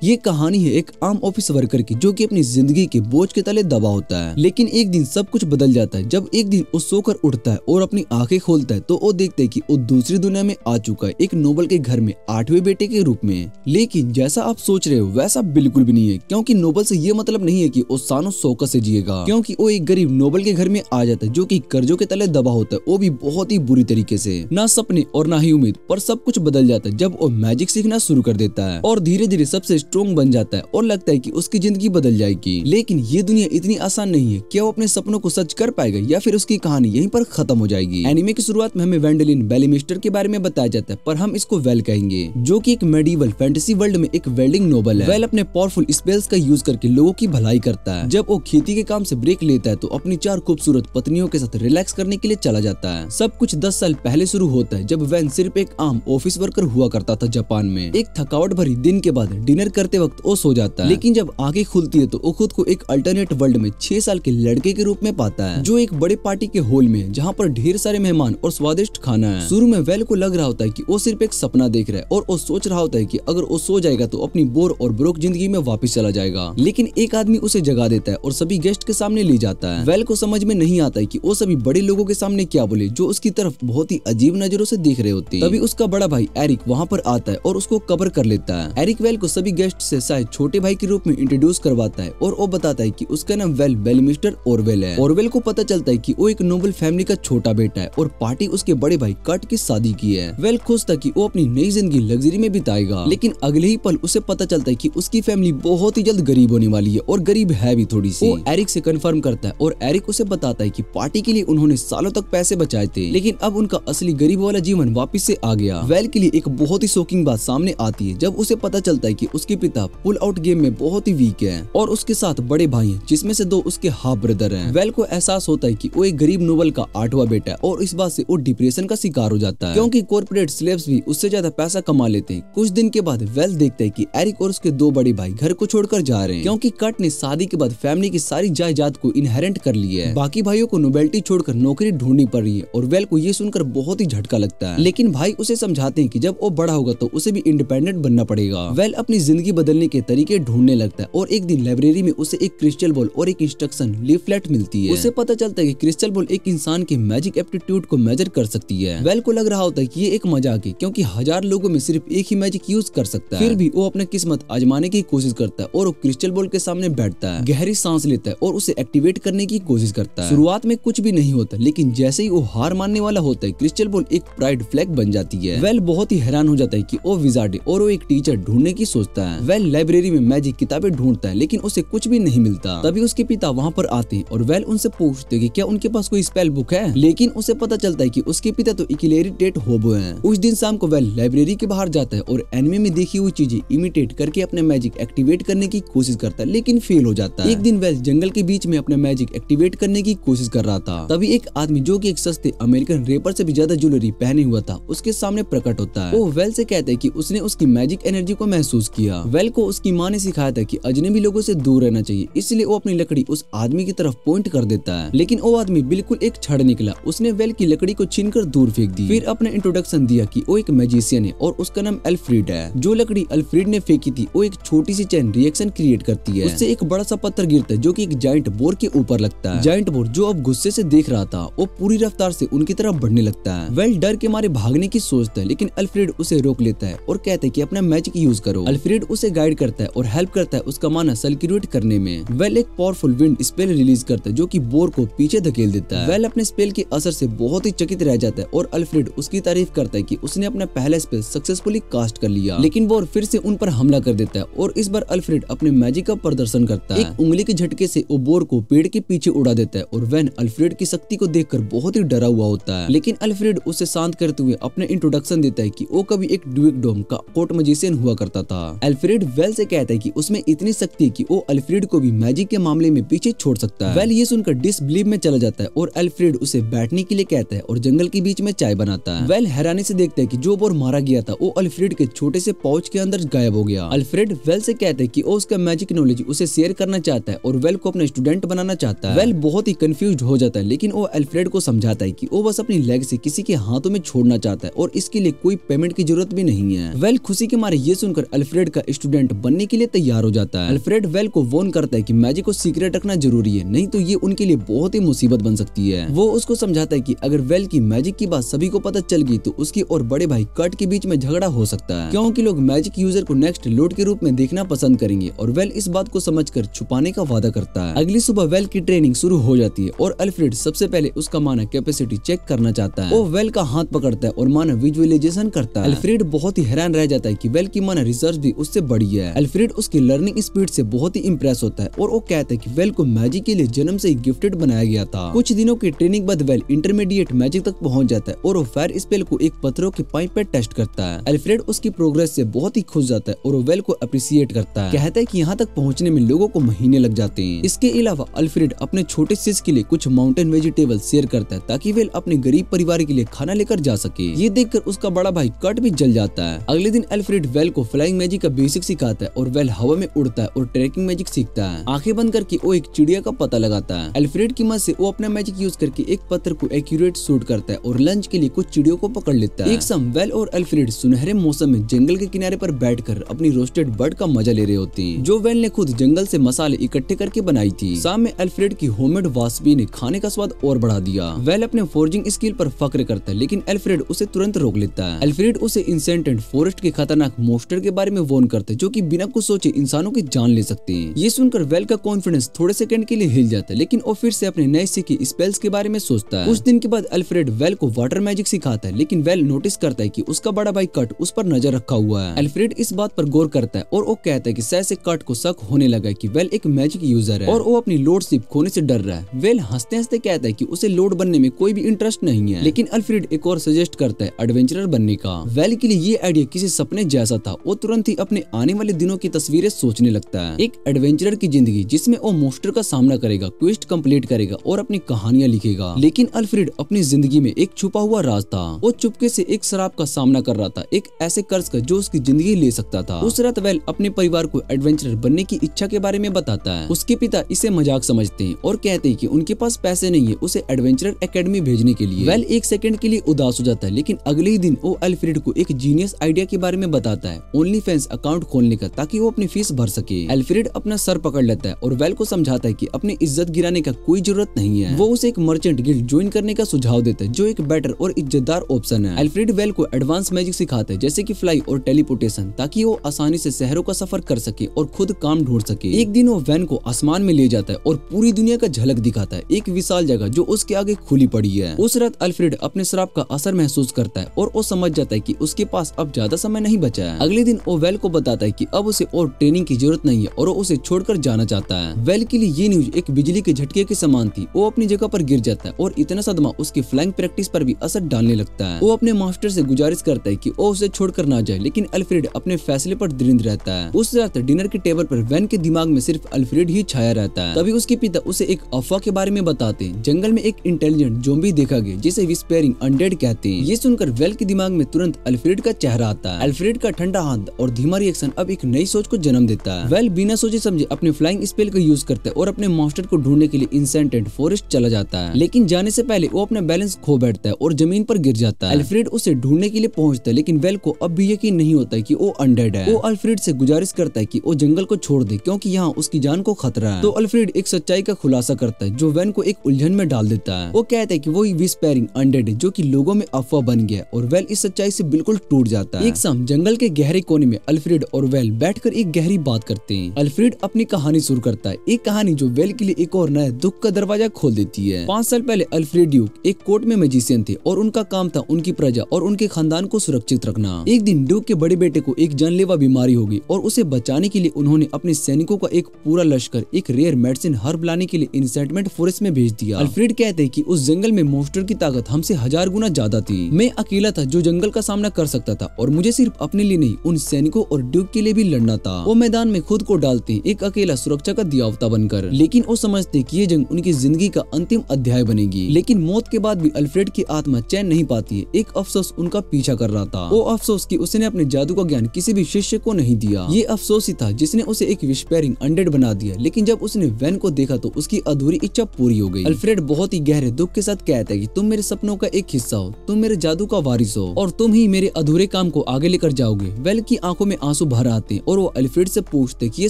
ये कहानी है एक आम ऑफिस वर्कर की जो कि अपनी जिंदगी के बोझ के तले दबा होता है, लेकिन एक दिन सब कुछ बदल जाता है। जब एक दिन वो सोकर उठता है और अपनी आंखें खोलता है तो वो देखता है कि वो दूसरी दुनिया में आ चुका है, एक नोबल के घर में 8वें बेटे के रूप में। लेकिन जैसा आप सोच रहे हो वैसा बिल्कुल भी नहीं है, क्योंकि नोबल से ये मतलब नहीं है कि वो सानो शौकत से जिएगा, क्योंकि वो एक गरीब नोबल के घर में आ जाता है जो कि कर्जों के तले दबा होता है, वो भी बहुत ही बुरी तरीके से। ना सपने और ना ही उम्मीद, पर सब कुछ बदल जाता है जब वो मैजिक सीखना शुरू कर देता है और धीरे धीरे सबसे स्ट्रॉन्ग बन जाता है और लगता है कि उसकी जिंदगी बदल जाएगी। लेकिन ये दुनिया इतनी आसान नहीं है। क्या वो अपने सपनों को सच कर पाएगा या फिर उसकी कहानी यहीं पर खत्म हो जाएगी। एनिमे की शुरुआत में हमें वेंडलिन बेलीमिस्टर के बारे में बताया जाता है, पर हम इसको वेल कहेंगे, जो कि एक मेडिवल फैंटेसी वर्ल्ड में एक वेल्डिंग नोबल है। वेल अपने पावरफुल स्पेल्स का यूज करके लोगों की भलाई करता है। जब वो खेती के काम से ब्रेक लेता है तो अपनी 4 खूबसूरत पत्नियों के साथ रिलैक्स करने के लिए चला जाता है। सब कुछ 10 साल पहले शुरू होता है जब वैन सिर्फ एक आम ऑफिस वर्कर हुआ करता था जापान में। एक थकावट भरी दिन के बाद डिनर करते वक्त वो सो जाता है, लेकिन जब आंखें खुलती है तो वो खुद को एक अल्टरनेट वर्ल्ड में 6 साल के लड़के के रूप में पाता है, जो एक बड़े पार्टी के हॉल में जहाँ पर ढेर सारे मेहमान और स्वादिष्ट खाना है। शुरू में वेल को लग रहा होता है कि वो सिर्फ एक सपना देख रहा है और वो सोच रहा होता है कि अगर वो सो जाएगा तो अपनी बोर और ब्रोक जिंदगी में वापस चला जाएगा। लेकिन एक आदमी उसे जगा देता है और सभी गेस्ट के सामने ले जाता है। वेल को समझ में नहीं आता है कि वो सभी बड़े लोगों के सामने क्या बोले, जो उसकी तरफ बहुत ही अजीब नजरों से देख रहे होते हैं। तभी उसका बड़ा भाई एरिक वहाँ पर आता है और उसको कवर कर लेता है। एरिक वेल को सभी गेस्ट से शायद छोटे भाई के रूप में इंट्रोड्यूस करवाता है और वो बताता है कि उसका नाम वेल बेलीमिस्टर ऑरवेल है। ऑरवेल को पता चलता है कि वो एक नोबल फैमिली का छोटा बेटा है और पार्टी उसके बड़े भाई कट की शादी की है। वेल खुश था कि वो अपनी नई जिंदगी लग्जरी में बिताएगा, लेकिन अगले ही पल उसे पता चलता है कि उसकी फैमिली बहुत ही जल्द गरीब होने वाली है और गरीब है भी थोड़ी सी। वो एरिक से कंफर्म करता है और एरिक उसे बताता है कि पार्टी के लिए उन्होंने सालों तक पैसे बचाए थे, लेकिन अब उनका असली गरीब वाला जीवन वापस से आ गया। वेल के लिए एक बहुत ही शॉकिंग बात सामने आती है जब उसे पता चलता है कि उसके पिता पुल आउट गेम में बहुत ही वीक है और उसके साथ बड़े भाई हैं, जिसमें से 2 उसके हाफ ब्रदर हैं। वेल को एहसास होता है कि वो एक गरीब नोबल का 8वां बेटा है और इस बात से वो डिप्रेशन का शिकार हो जाता है, क्योंकि कॉर्पोरेट स्लेव्स भी उससे ज्यादा पैसा कमा लेते हैं। कुछ दिन के बाद वेल देखता है कि एरिक और उसके 2 बड़े भाई घर को छोड़कर जा रहे हैं, क्योंकि कट ने शादी के बाद फैमिली की सारी जायदाद को इनहेरेंट कर ली है। बाकी भाइयों को नोबेलिटी छोड़कर नौकरी ढूंढनी पड़ रही है और वेल को ये सुनकर बहुत ही झटका लगता है। लेकिन भाई उसे समझाते हैं कि जब वो बड़ा होगा तो उसे भी इंडिपेंडेंट बनना पड़ेगा। वेल अपनी जिंदगी बदलने के तरीके ढूंढने लगता है और एक दिन लाइब्रेरी में उसे एक क्रिस्टल बॉल और एक इंस्ट्रक्शन लीफलेट मिलती है। उसे पता चलता है कि क्रिस्टल बॉल एक इंसान के मैजिक एप्टीट्यूड को मेजर कर सकती है। वेल को लग रहा होता है कि ये एक मजाक है, क्योंकि 1000 लोगों में सिर्फ एक ही मैजिक यूज कर सकता है। फिर भी वो अपनी किस्मत आजमाने की कोशिश करता है और वो क्रिस्टल बॉल के सामने बैठता है, गहरी सांस लेता है और उसे एक्टिवेट करने की कोशिश करता है। शुरुआत में कुछ भी नहीं होता, लेकिन जैसे ही वो हार मानने वाला होता है क्रिस्टल बॉल एक प्राइड फ्लैग बन जाती है। वेल बहुत ही हैरान हो जाता है कि वो विजार्ड है और वो एक टीचर ढूंढने की सोचता है। वेल लाइब्रेरी में मैजिक किताबें ढूंढता है, लेकिन उसे कुछ भी नहीं मिलता। तभी उसके पिता वहाँ पर आते हैं और वेल उनसे पूछते हैं कि क्या उनके पास कोई स्पेल बुक है, लेकिन उसे पता चलता है कि उसके पिता तो इक्लेरिटेट होबो हैं। उस दिन शाम को वेल लाइब्रेरी के बाहर जाता है और एनिमे में देखी हुई चीजें इमिटेट करके अपने मैजिक एक्टिवेट करने की कोशिश करता है, लेकिन फेल हो जाता है। एक दिन वेल जंगल के बीच में अपने मैजिक एक्टिवेट करने की कोशिश कर रहा था, तभी एक आदमी जो कि एक सस्ते अमेरिकन रेपर से भी ज्यादा ज्वेलरी पहने हुआ था उसके सामने प्रकट होता है। वो वेल से कहता है कि उसने उसकी मैजिक एनर्जी को महसूस किया। वेल को उसकी माँ ने सिखाया था कि अजनबी लोगों से दूर रहना चाहिए, इसलिए वो अपनी लकड़ी उस आदमी की तरफ पॉइंट कर देता है, लेकिन वो आदमी बिल्कुल एक छड़ निकला। उसने वेल की लकड़ी को छीनकर दूर फेंक दी। फिर अपने इंट्रोडक्शन दिया कि वो एक मैजिशियन है और उसका नाम अल्फ्रेड है। जो लकड़ी अल्फ्रेड ने फेंकी थी वो एक छोटी सी चेन रिएक्शन क्रिएट करती है। उससे एक बड़ा सा पत्थर गिरता है जो कि एक जायंट बोर के ऊपर लगता है। जायंट बोर जो अब गुस्से से देख रहा था वो पूरी रफ्तार से उनकी तरफ बढ़ने लगता है। वेल डर के मारे भागने की सोचता है, लेकिन अल्फ्रेड उसे रोक लेता है और कहता है कि अपना मैजिक यूज करो। अल्फ्रेड उसे गाइड करता है और हेल्प करता है उसका माना सर्कुलेट करने में। वेल एक पावरफुल विंड स्पेल रिलीज करता है जो कि बोर को पीछे धकेल देता है। वेल अपने स्पेल के असर से बहुत ही चकित रह जाता है और अल्फ्रेड उसकी तारीफ करता है कि उसने अपना पहला स्पेल सक्सेसफुली कास्ट कर लिया, लेकिन बोर फिर से उन पर हमला कर देता है और इस बार अल्फ्रेड अपने मैजिक का प्रदर्शन करता है। एक उंगली के झटके से वो बोर को पेड़ के पीछे उड़ा देता है और वेन अल्फ्रेड की शक्ति को देखकर बहुत ही डरा हुआ होता है, लेकिन अल्फ्रेड उसे शांत करते हुए अपने इंट्रोडक्शन देता है कि वो कभी एक ड्यूकडोम का कोर्ट मैजिशियन हुआ करता था। अल्फ्रेड वेल से कहता है कि उसमें इतनी शक्ति है कि वो अल्फ्रेड को भी मैजिक के मामले में पीछे छोड़ सकता है। वेल ये सुनकर डिसबिलीव में चला जाता है और अल्फ्रेड उसे बैठने के लिए कहता है और जंगल के बीच में चाय बनाता है। वेल हैरानी से देखता है कि जो बोर मारा गया था वो अल्फ्रेड के छोटे से पाउच के अंदर गायब हो गया। अल्फ्रेड वेल से कहता है कि वो उसका मैजिक नॉलेज उसे शेयर करना चाहता है और वेल को अपना स्टूडेंट बनाना चाहता है। वेल बहुत ही कंफ्यूज हो जाता है, लेकिन वो अल्फ्रेड को समझाता है कि वो बस अपनी लेग से किसी के हाथों में छोड़ना चाहता है और इसके लिए कोई पेमेंट की जरूरत भी नहीं है। वेल खुशी के मारे ये सुनकर अल्फ्रेड का स्टूडेंट बनने के लिए तैयार हो जाता है। अल्फ्रेड वेल को वार्न करता है कि मैजिक को सीक्रेट रखना जरूरी है, नहीं तो ये उनके लिए बहुत ही मुसीबत बन सकती है। वो उसको समझाता है कि अगर वेल की मैजिक की बात सभी को पता चल गई तो उसकी और बड़े भाई कट के बीच में झगड़ा हो सकता है, क्योंकि लोग मैजिक यूजर को नेक्स्ट लोड के रूप में देखना पसंद करेंगे। और वेल इस बात को समझकर छुपाने का वादा करता है। अगली सुबह वेल की ट्रेनिंग शुरू हो जाती है और अल्फ्रेड सबसे पहले उसका माना कैपेसिटी चेक करना चाहता है। वो वेल का हाथ पकड़ता है और माना विजुअलाइजेशन करता है। अल्फ्रेड बहुत ही हैरान रह जाता है कि वेल की माना रिसर्च भी उससे बड़ी है। अल्फ्रेड उसकी लर्निंग स्पीड से बहुत ही इंप्रेस होता है और वो कहता है कि वेल को मैजिक के लिए जन्म से ही गिफ्टेड बनाया गया था। कुछ दिनों की ट्रेनिंग बाद वेल इंटरमीडिएट मैजिक तक पहुंच जाता है और वो फायर स्पेल को एक पत्थरों के पाइप पे टेस्ट करता है। अल्फ्रेड उसकी प्रोग्रेस से बहुत ही खुश जाता है और वो वेल को अप्रिशिएट करता है। कहता है कि यहाँ तक पहुँचने में लोगों को महीने लग जाते हैं। इसके अलावा अल्फ्रेड अपने छोटे सिस के लिए कुछ माउंटेन वेजिटेबल शेयर करता है ताकि वेल अपने गरीब परिवार के लिए खाना लेकर जा सके। ये देखकर उसका बड़ा भाई कट भी जल जाता है। अगले दिन अल्फ्रेड वेल को फ्लाइंग मैजिक का बेसिक सिखाता है और वेल हवा में उड़ता है और ट्रैकिंग मैजिक सीखता है। आंखें बंद करके वो एक चिड़िया का पता लगाता है। अल्फ्रेड की मदद से वो अपना मैजिक यूज करके एक पत्थर को एक्यूरेट शूट करता है और लंच के लिए कुछ चिड़ियों को पकड़ लेता है। एक शाम वेल और अल्फ्रेड सुनहरे मौसम में जंगल के किनारे पर बैठकर अपनी रोस्टेड बर्ड का मजा ले रहे होते हैं, जो वेल ने खुद जंगल से मसाले इकट्ठे करके बनाई थी। शाम में अल्फ्रेड की होममेड वासबी ने खाने का स्वाद और बढ़ा दिया। वेल अपने फोर्जिंग स्किल पर फक्र करता है, लेकिन अल्फ्रेड उसे तुरंत रोक लेता है। अल्फ्रेड उसे इंसेंटेड फॉरेस्ट के खतरनाक मोस्टर के बारे में वार्न करता है, जो कि बिना कुछ सोचे इंसानों की जान ले सकते हैं। ये सुनकर वेल का कॉन्फिडेंस थोड़े सेकंड के लिए हिल जाता है, लेकिन वो फिर से अपने नए सीखे स्पेल्स के बारे में सोचता है। कुछ दिन के बाद अल्फ्रेड वेल को वाटर मैजिक सिखाता है, लेकिन वेल नोटिस करता है कि उसका बड़ा भाई कट उस पर नजर रखा हुआ है। अल्फ्रेड इस बात पर गौर करता है और वो कहता है कि शायद से कट को शक होने लगा कि वेल एक मैजिक यूजर है और वो अपनी लॉर्डशिप खोने से डर रहा है। वेल हंसते हंसते कहता है कि उसे लॉर्ड बनने में कोई भी इंटरेस्ट नहीं है, लेकिन अल्फ्रेड एक और सजेस्ट करता है एडवेंचरर बनने का। वेल के लिए ये आइडिया किसी सपने जैसा था। वो तुरंत ही अपने आने वाले दिनों की तस्वीरें सोचने लगता है। एक एडवेंचरर की जिंदगी जिसमें वो मोस्टर का सामना करेगा, क्वेस्ट कंप्लीट करेगा और अपनी कहानियां लिखेगा। लेकिन अल्फ्रेड अपनी जिंदगी में एक छुपा हुआ राज था। वो चुपके से एक शराब का सामना कर रहा था, एक ऐसे कर्ज का जो उसकी जिंदगी ले सकता था। उस रात वेल अपने परिवार को एडवेंचरर बनने की इच्छा के बारे में बताता है। उसके पिता इसे मजाक समझते हैं और कहते हैं कि उनके पास पैसे नहीं है उसे एडवेंचरर एकेडमी भेजने के लिए। वेल एक सेकंड के लिए उदास हो जाता है, लेकिन अगले ही दिन वो अल्फ्रेड को एक जीनियस आइडिया के बारे में बताता है, ओनली फैंस अकाउंट खोलने का, ताकि वो अपनी फीस भर सके। अल्फ्रेड अपना सर पकड़ लेता है और वेल को समझाता है कि अपनी इज्जत गिराने का कोई जरूरत नहीं है। वो उसे एक मर्चेंट गिल्ड ज्वाइन करने का सुझाव देता है, जो एक बेटर और इज्जतदार ऑप्शन है। अल्फ्रेड वेल को एडवांस मैजिक सिखाता है, जैसे कि फ्लाई और टेलीपोर्टेशन, ताकि वो आसानी से शहरों का सफर कर सके और खुद काम ढूंढ सके। एक दिन वो वैन को आसमान में ले जाता है और पूरी दुनिया का झलक दिखाता है, एक विशाल जगह जो उसके आगे खुली पड़ी है। उस रात अल्फ्रेड अपने शराब का असर महसूस करता है और वो समझ जाता है कि उसके पास अब ज्यादा समय नहीं बचा है। अगले दिन वो वेल को बताता है कि अब उसे और ट्रेनिंग की जरूरत नहीं है और वो उसे छोड़कर जाना चाहता है। वेल के लिए ये न्यूज एक बिजली के झटके के समान थी। वो अपनी जगह पर गिर जाता है और इतना सदमा उसकी फ्लाइंग प्रैक्टिस पर भी असर डालने लगता है। वो अपने मास्टर से गुजारिश करता है कि वो उसे छोड़कर ना जाए, लेकिन अल्फ्रेड अपने फैसले पर दृढ़ रहता है। उस रात डिनर के टेबल पर वैन के दिमाग में सिर्फ अल्फ्रेड ही छाया रहता है। तभी उसके पिता उसे एक अफवाह के बारे में बताते हैं। जंगल में एक इंटेलिजेंट ज़ॉम्बी देखा गया जिसे विस्पेरिंग अनडेड कहते हैं। ये सुनकर वेल के दिमाग में तुरंत अल्फ्रेड का चेहरा आता है। अल्फ्रेड का ठंडा हाथ और धीमा रिएक्शन अब एक नई सोच को जन्म देता है। वेल बिना सोचे समझे अपने फ्लाइंग स्पेल का यूज करता है और अपने मास्टर को ढूंढने के लिए इंसेंटेड फॉरेस्ट चला जाता है, लेकिन जाने से पहले वो अपना बैलेंस खो बैठता है और जमीन पर गिर जाता है। अल्फ्रेड उसे ढूंढने के लिए पहुंचता है, लेकिन वेल को अब भी यकीन नहीं होता है कि वो अनडेड है। वो अल्फ्रेड से गुजारिश करता है कि वो जंगल को छोड़ दे, क्योंकि यहाँ उसकी जान को खतरा है। तो अल्फ्रेड एक सच्चाई का खुलासा करता है जो वेल को एक उलझन में डाल देता है। वो कहता है कि वो विस्पेरिंग अनडेड है, जो कि लोगों में अफवाह बन गया, और वेल इस सच्चाई से बिल्कुल टूट जाता है। एक शाम जंगल के गहरे कोने में अल्फ्रेड और वेल बैठकर एक गहरी बात करते हैं। अल्फ्रेड अपनी कहानी शुरू करता है, एक कहानी जो वेल के लिए एक और नया दुख का दरवाजा खोल देती है। 5 साल पहले अल्फ्रेड ड्यूक एक कोर्ट में मैजिशियन थे और उनका काम था उनकी प्रजा और उनके खानदान को सुरक्षित रखना। एक दिन ड्यूक के बड़े बेटे को एक जानलेवा बीमारी हो गई और उसे बचाने के लिए उन्होंने अपने सैनिकों का एक पूरा लश्कर एक रेयर मेडिसिन हर्ब लाने के लिए इंसेंटमेंट फॉरेस्ट में भेज दिया। अल्फ्रेड कहते हैं कि उस जंगल में मोस्टर की ताकत हमसे 1000 गुना ज्यादा थी। मैं अकेला था जो जंगल का सामना कर सकता था, और मुझे सिर्फ अपने लिए नहीं उन सैनिकों और ड्यूक के लिए भी लड़ना था। वो मैदान में खुद को डालते एक अकेला सुरक्षा का दियावता बनकर, लेकिन वो समझते कि ये जंग उनकी जिंदगी का अंतिम अध्याय बनेगी। लेकिन मौत के बाद भी अल्फ्रेड की आत्मा चैन नहीं पाती है। एक अफसोस उनका पीछा कर रहा था, वो अफसोस कि उसने अपने जादू का ज्ञान किसी भी शिष्य को नहीं दिया। ये अफसोस ही था जिसने उसे एक विस्पेरिंग अनडेड बना दिया। लेकिन जब उसने वैन को देखा तो उसकी अधूरी इच्छा पूरी हो गई। अल्फ्रेड बहुत ही गहरे दुख के साथ कहता है कि तुम मेरे सपनों का एक हिस्सा हो, तुम मेरे जादू का वारिस हो और तुम ही मेरे अधूरे काम को आगे लेकर जाओगे। वेल की आंखों में आंसू आंसू भर आते हैं और वो अल्फ्रेड से पूछते कि ये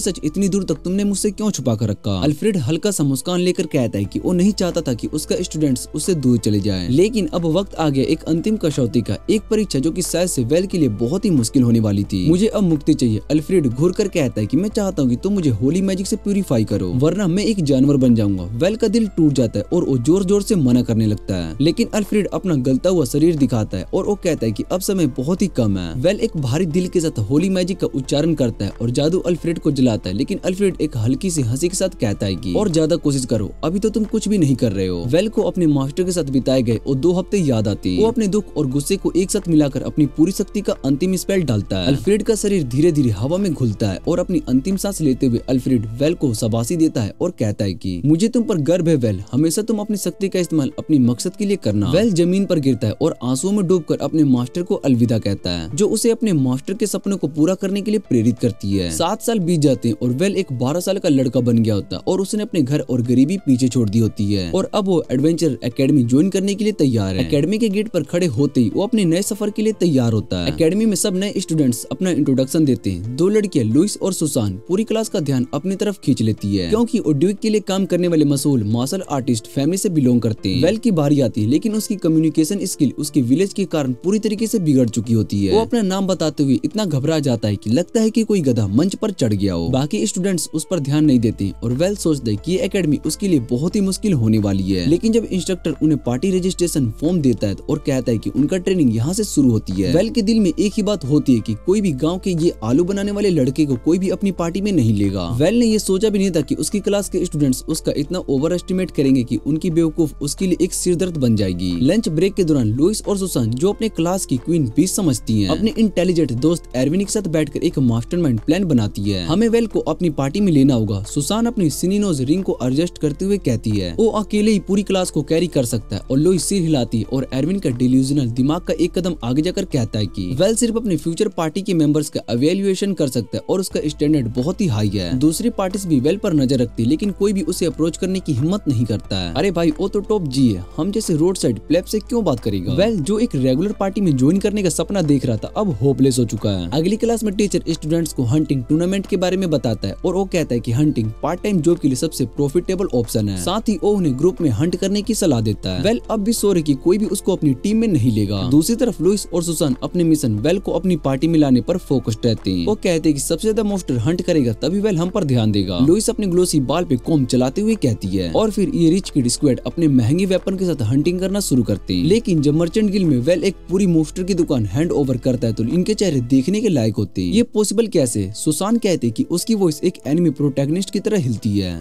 सच इतनी दूर तक तुमने मुझसे क्यों छुपा कर रखा। अल्फ्रेड हल्का सा मुस्कान लेकर कहता है कि वो नहीं चाहता था कि उसका स्टूडेंट्स उससे दूर चले जाए, लेकिन अब वक्त आ गया एक अंतिम कसौटी का, एक परीक्षा जो कि शायद से वेल के लिए बहुत ही मुश्किल होने वाली थी। मुझे अब मुक्ति चाहिए। अल्फ्रेड घूर कर कहता है कि मैं चाहता हूँ कि तुम मुझे होली मैजिक से प्यूरिफाई करो, वरना मैं एक जानवर बन जाऊंगा। वेल का दिल टूट जाता है और वो जोर जोर से मना करने लगता है, लेकिन अल्फ्रेड अपना गलता हुआ शरीर दिखाता है और वो कहता है कि अब समय बहुत ही कम है। वेल एक भारी दिल के साथ होली मैजिक का उच्चारण करता है और जादू अल्फ्रेड को जलाता है, लेकिन अल्फ्रेड एक हल्की सी हंसी के साथ कहता है कि और ज्यादा कोशिश करो, अभी तो तुम कुछ भी नहीं कर रहे हो। वेल को अपने मास्टर के साथ बिताए गए और 2 हफ्ते याद आते हैं। वो अपने दुख और गुस्से को एक साथ मिलाकर अपनी पूरी शक्ति का अंतिम स्पेल डालता है। अल्फ्रेड का शरीर धीरे धीरे हवा में घुलता है और अपनी अंतिम सांस लेते हुए अल्फ्रेड वेल को शाबाशी देता है और कहता है कि मुझे तुम पर गर्व है वेल, हमेशा तुम अपनी शक्ति का इस्तेमाल अपनी मकसद के लिए करना। वेल जमीन पर गिरता है और आंसुओं में डूबकर अपने मास्टर को अलविदा कहता है, जो उसे अपने मास्टर के सपनों को पूरा करने के लिए प्रेरित करती है। 7 साल बीत जाते हैं और वेल एक 12 साल का लड़का बन गया होता है और उसने अपने घर और गरीबी पीछे छोड़ दी होती है और अब वो एडवेंचर एकेडमी ज्वाइन करने के लिए तैयार है। एकेडमी के गेट पर खड़े होते ही वो अपने नए सफर के लिए तैयार होता है। एकेडमी में सब नए स्टूडेंट्स अपना इंट्रोडक्शन देते हैं। 2 लड़कियां लुइस और सुसान पूरी क्लास का ध्यान अपनी तरफ खींच लेती है, क्योंकि वो ड्यूक के लिए काम करने वाले मशहूर मार्शल आर्टिस्ट फैमिली से बिलोंग करते हैं। वेल की बारी आती है, लेकिन उसकी कम्युनिकेशन स्किल उसके विलेज के कारण पूरी तरीके से बिगड़ चुकी होती है। वो अपना नाम बताते हुए इतना घबरा जाता है कि लगता है कि कोई गधा मंच पर चढ़ गया हो। बाकी स्टूडेंट्स उस पर ध्यान नहीं देते और वेल सोचते हैं कि ये एकेडमी उसके लिए बहुत ही मुश्किल होने वाली है। लेकिन जब इंस्ट्रक्टर उन्हें पार्टी रजिस्ट्रेशन फॉर्म देता है और कहता है कि उनका ट्रेनिंग यहाँ से शुरू होती है, वेल के दिल में एक ही बात होती है कि कोई भी गाँव के ये आलू बनाने वाले लड़के को कोई भी अपनी पार्टी में नहीं लेगा। वेल ने ये सोचा भी नहीं था कि उसकी क्लास के स्टूडेंट्स उसका इतना ओवर एस्टिमेट करेंगे कि उनकी बेवकूफ उसके लिए एक सिरदर्द बन जाएगी। लंच ब्रेक के दौरान लुइस और सुसान, जो अपने क्लास की क्वीन बीस समझती हैं, अपने इंटेलिजेंट दोस्त एरविन के साथ बैठकर एक मास्टरमाइंड प्लान बनाती है। हमें वेल को अपनी पार्टी में लेना होगा। सुसान अपनी सिनीनोज रिंग को एडजस्ट करते हुए कहती है वो अकेले ही पूरी क्लास को कैरी कर सकता है और लुइस सिर हिलाती है और एरविन का डिल्यूजनल दिमाग का एक कदम आगे जाकर कहता है कि वेल सिर्फ अपने फ्यूचर पार्टी के मेंबर्स का एवेल्युएशन कर सकता है और उसका स्टैंडर्ड बहुत ही हाई है। दूसरी पार्टीज भी वेल पर नजर रखती है, लेकिन कोई भी उसे अप्रोच करने की हिम्मत नहीं करता है। अरे भाई वो तो टॉप जी है, हम जैसे रोड साइड प्लेब से क्यों बात करेगा। वेल जो एक रेगुलर पार्टी में ज्वाइन करने का सपना देख रहा था अब होपलेस हो चुका है। अगली क्लास में टीचर स्टूडेंट्स को हंटिंग टूर्नामेंट के बारे में बताता है और वो कहता है कि हंटिंग पार्ट टाइम जॉब के लिए सबसे प्रॉफिटेबल ऑप्शन है। साथ ही वो उन्हें ग्रुप में हंट करने की सलाह देता है। वेल अब भी सोरे कि कोई भी उसको अपनी टीम में नहीं लेगा। दूसरी तरफ लुइस और सुसान अपने मिशन वेल को अपनी पार्टी में लाने पर फोकस्ड रहते हैं। वो कहते हैं कि सबसे ज्यादा मोस्टर हंट करेगा तभी वेल हम पर ध्यान देगा। लुइस अपने ग्लोसी बाल पे कॉम चलाते हुए कहती है और फिर ये रिच किड स्क्वाड अपने महंगे वेपन के साथ हंटिंग करना शुरू करते हैं। लेकिन जब मर्चेंट गिल्ड में वेल एक पूरी मोस्टर की दुकान हैंड ओवर करता है तो इनके चेहरे देखने के लायक होते हैं। ये पॉसिबल कैसे? सुसान कहते हैं कि उसकी वॉइस एक एनिमी प्रोटैगनिस्ट की तरह हिलती है।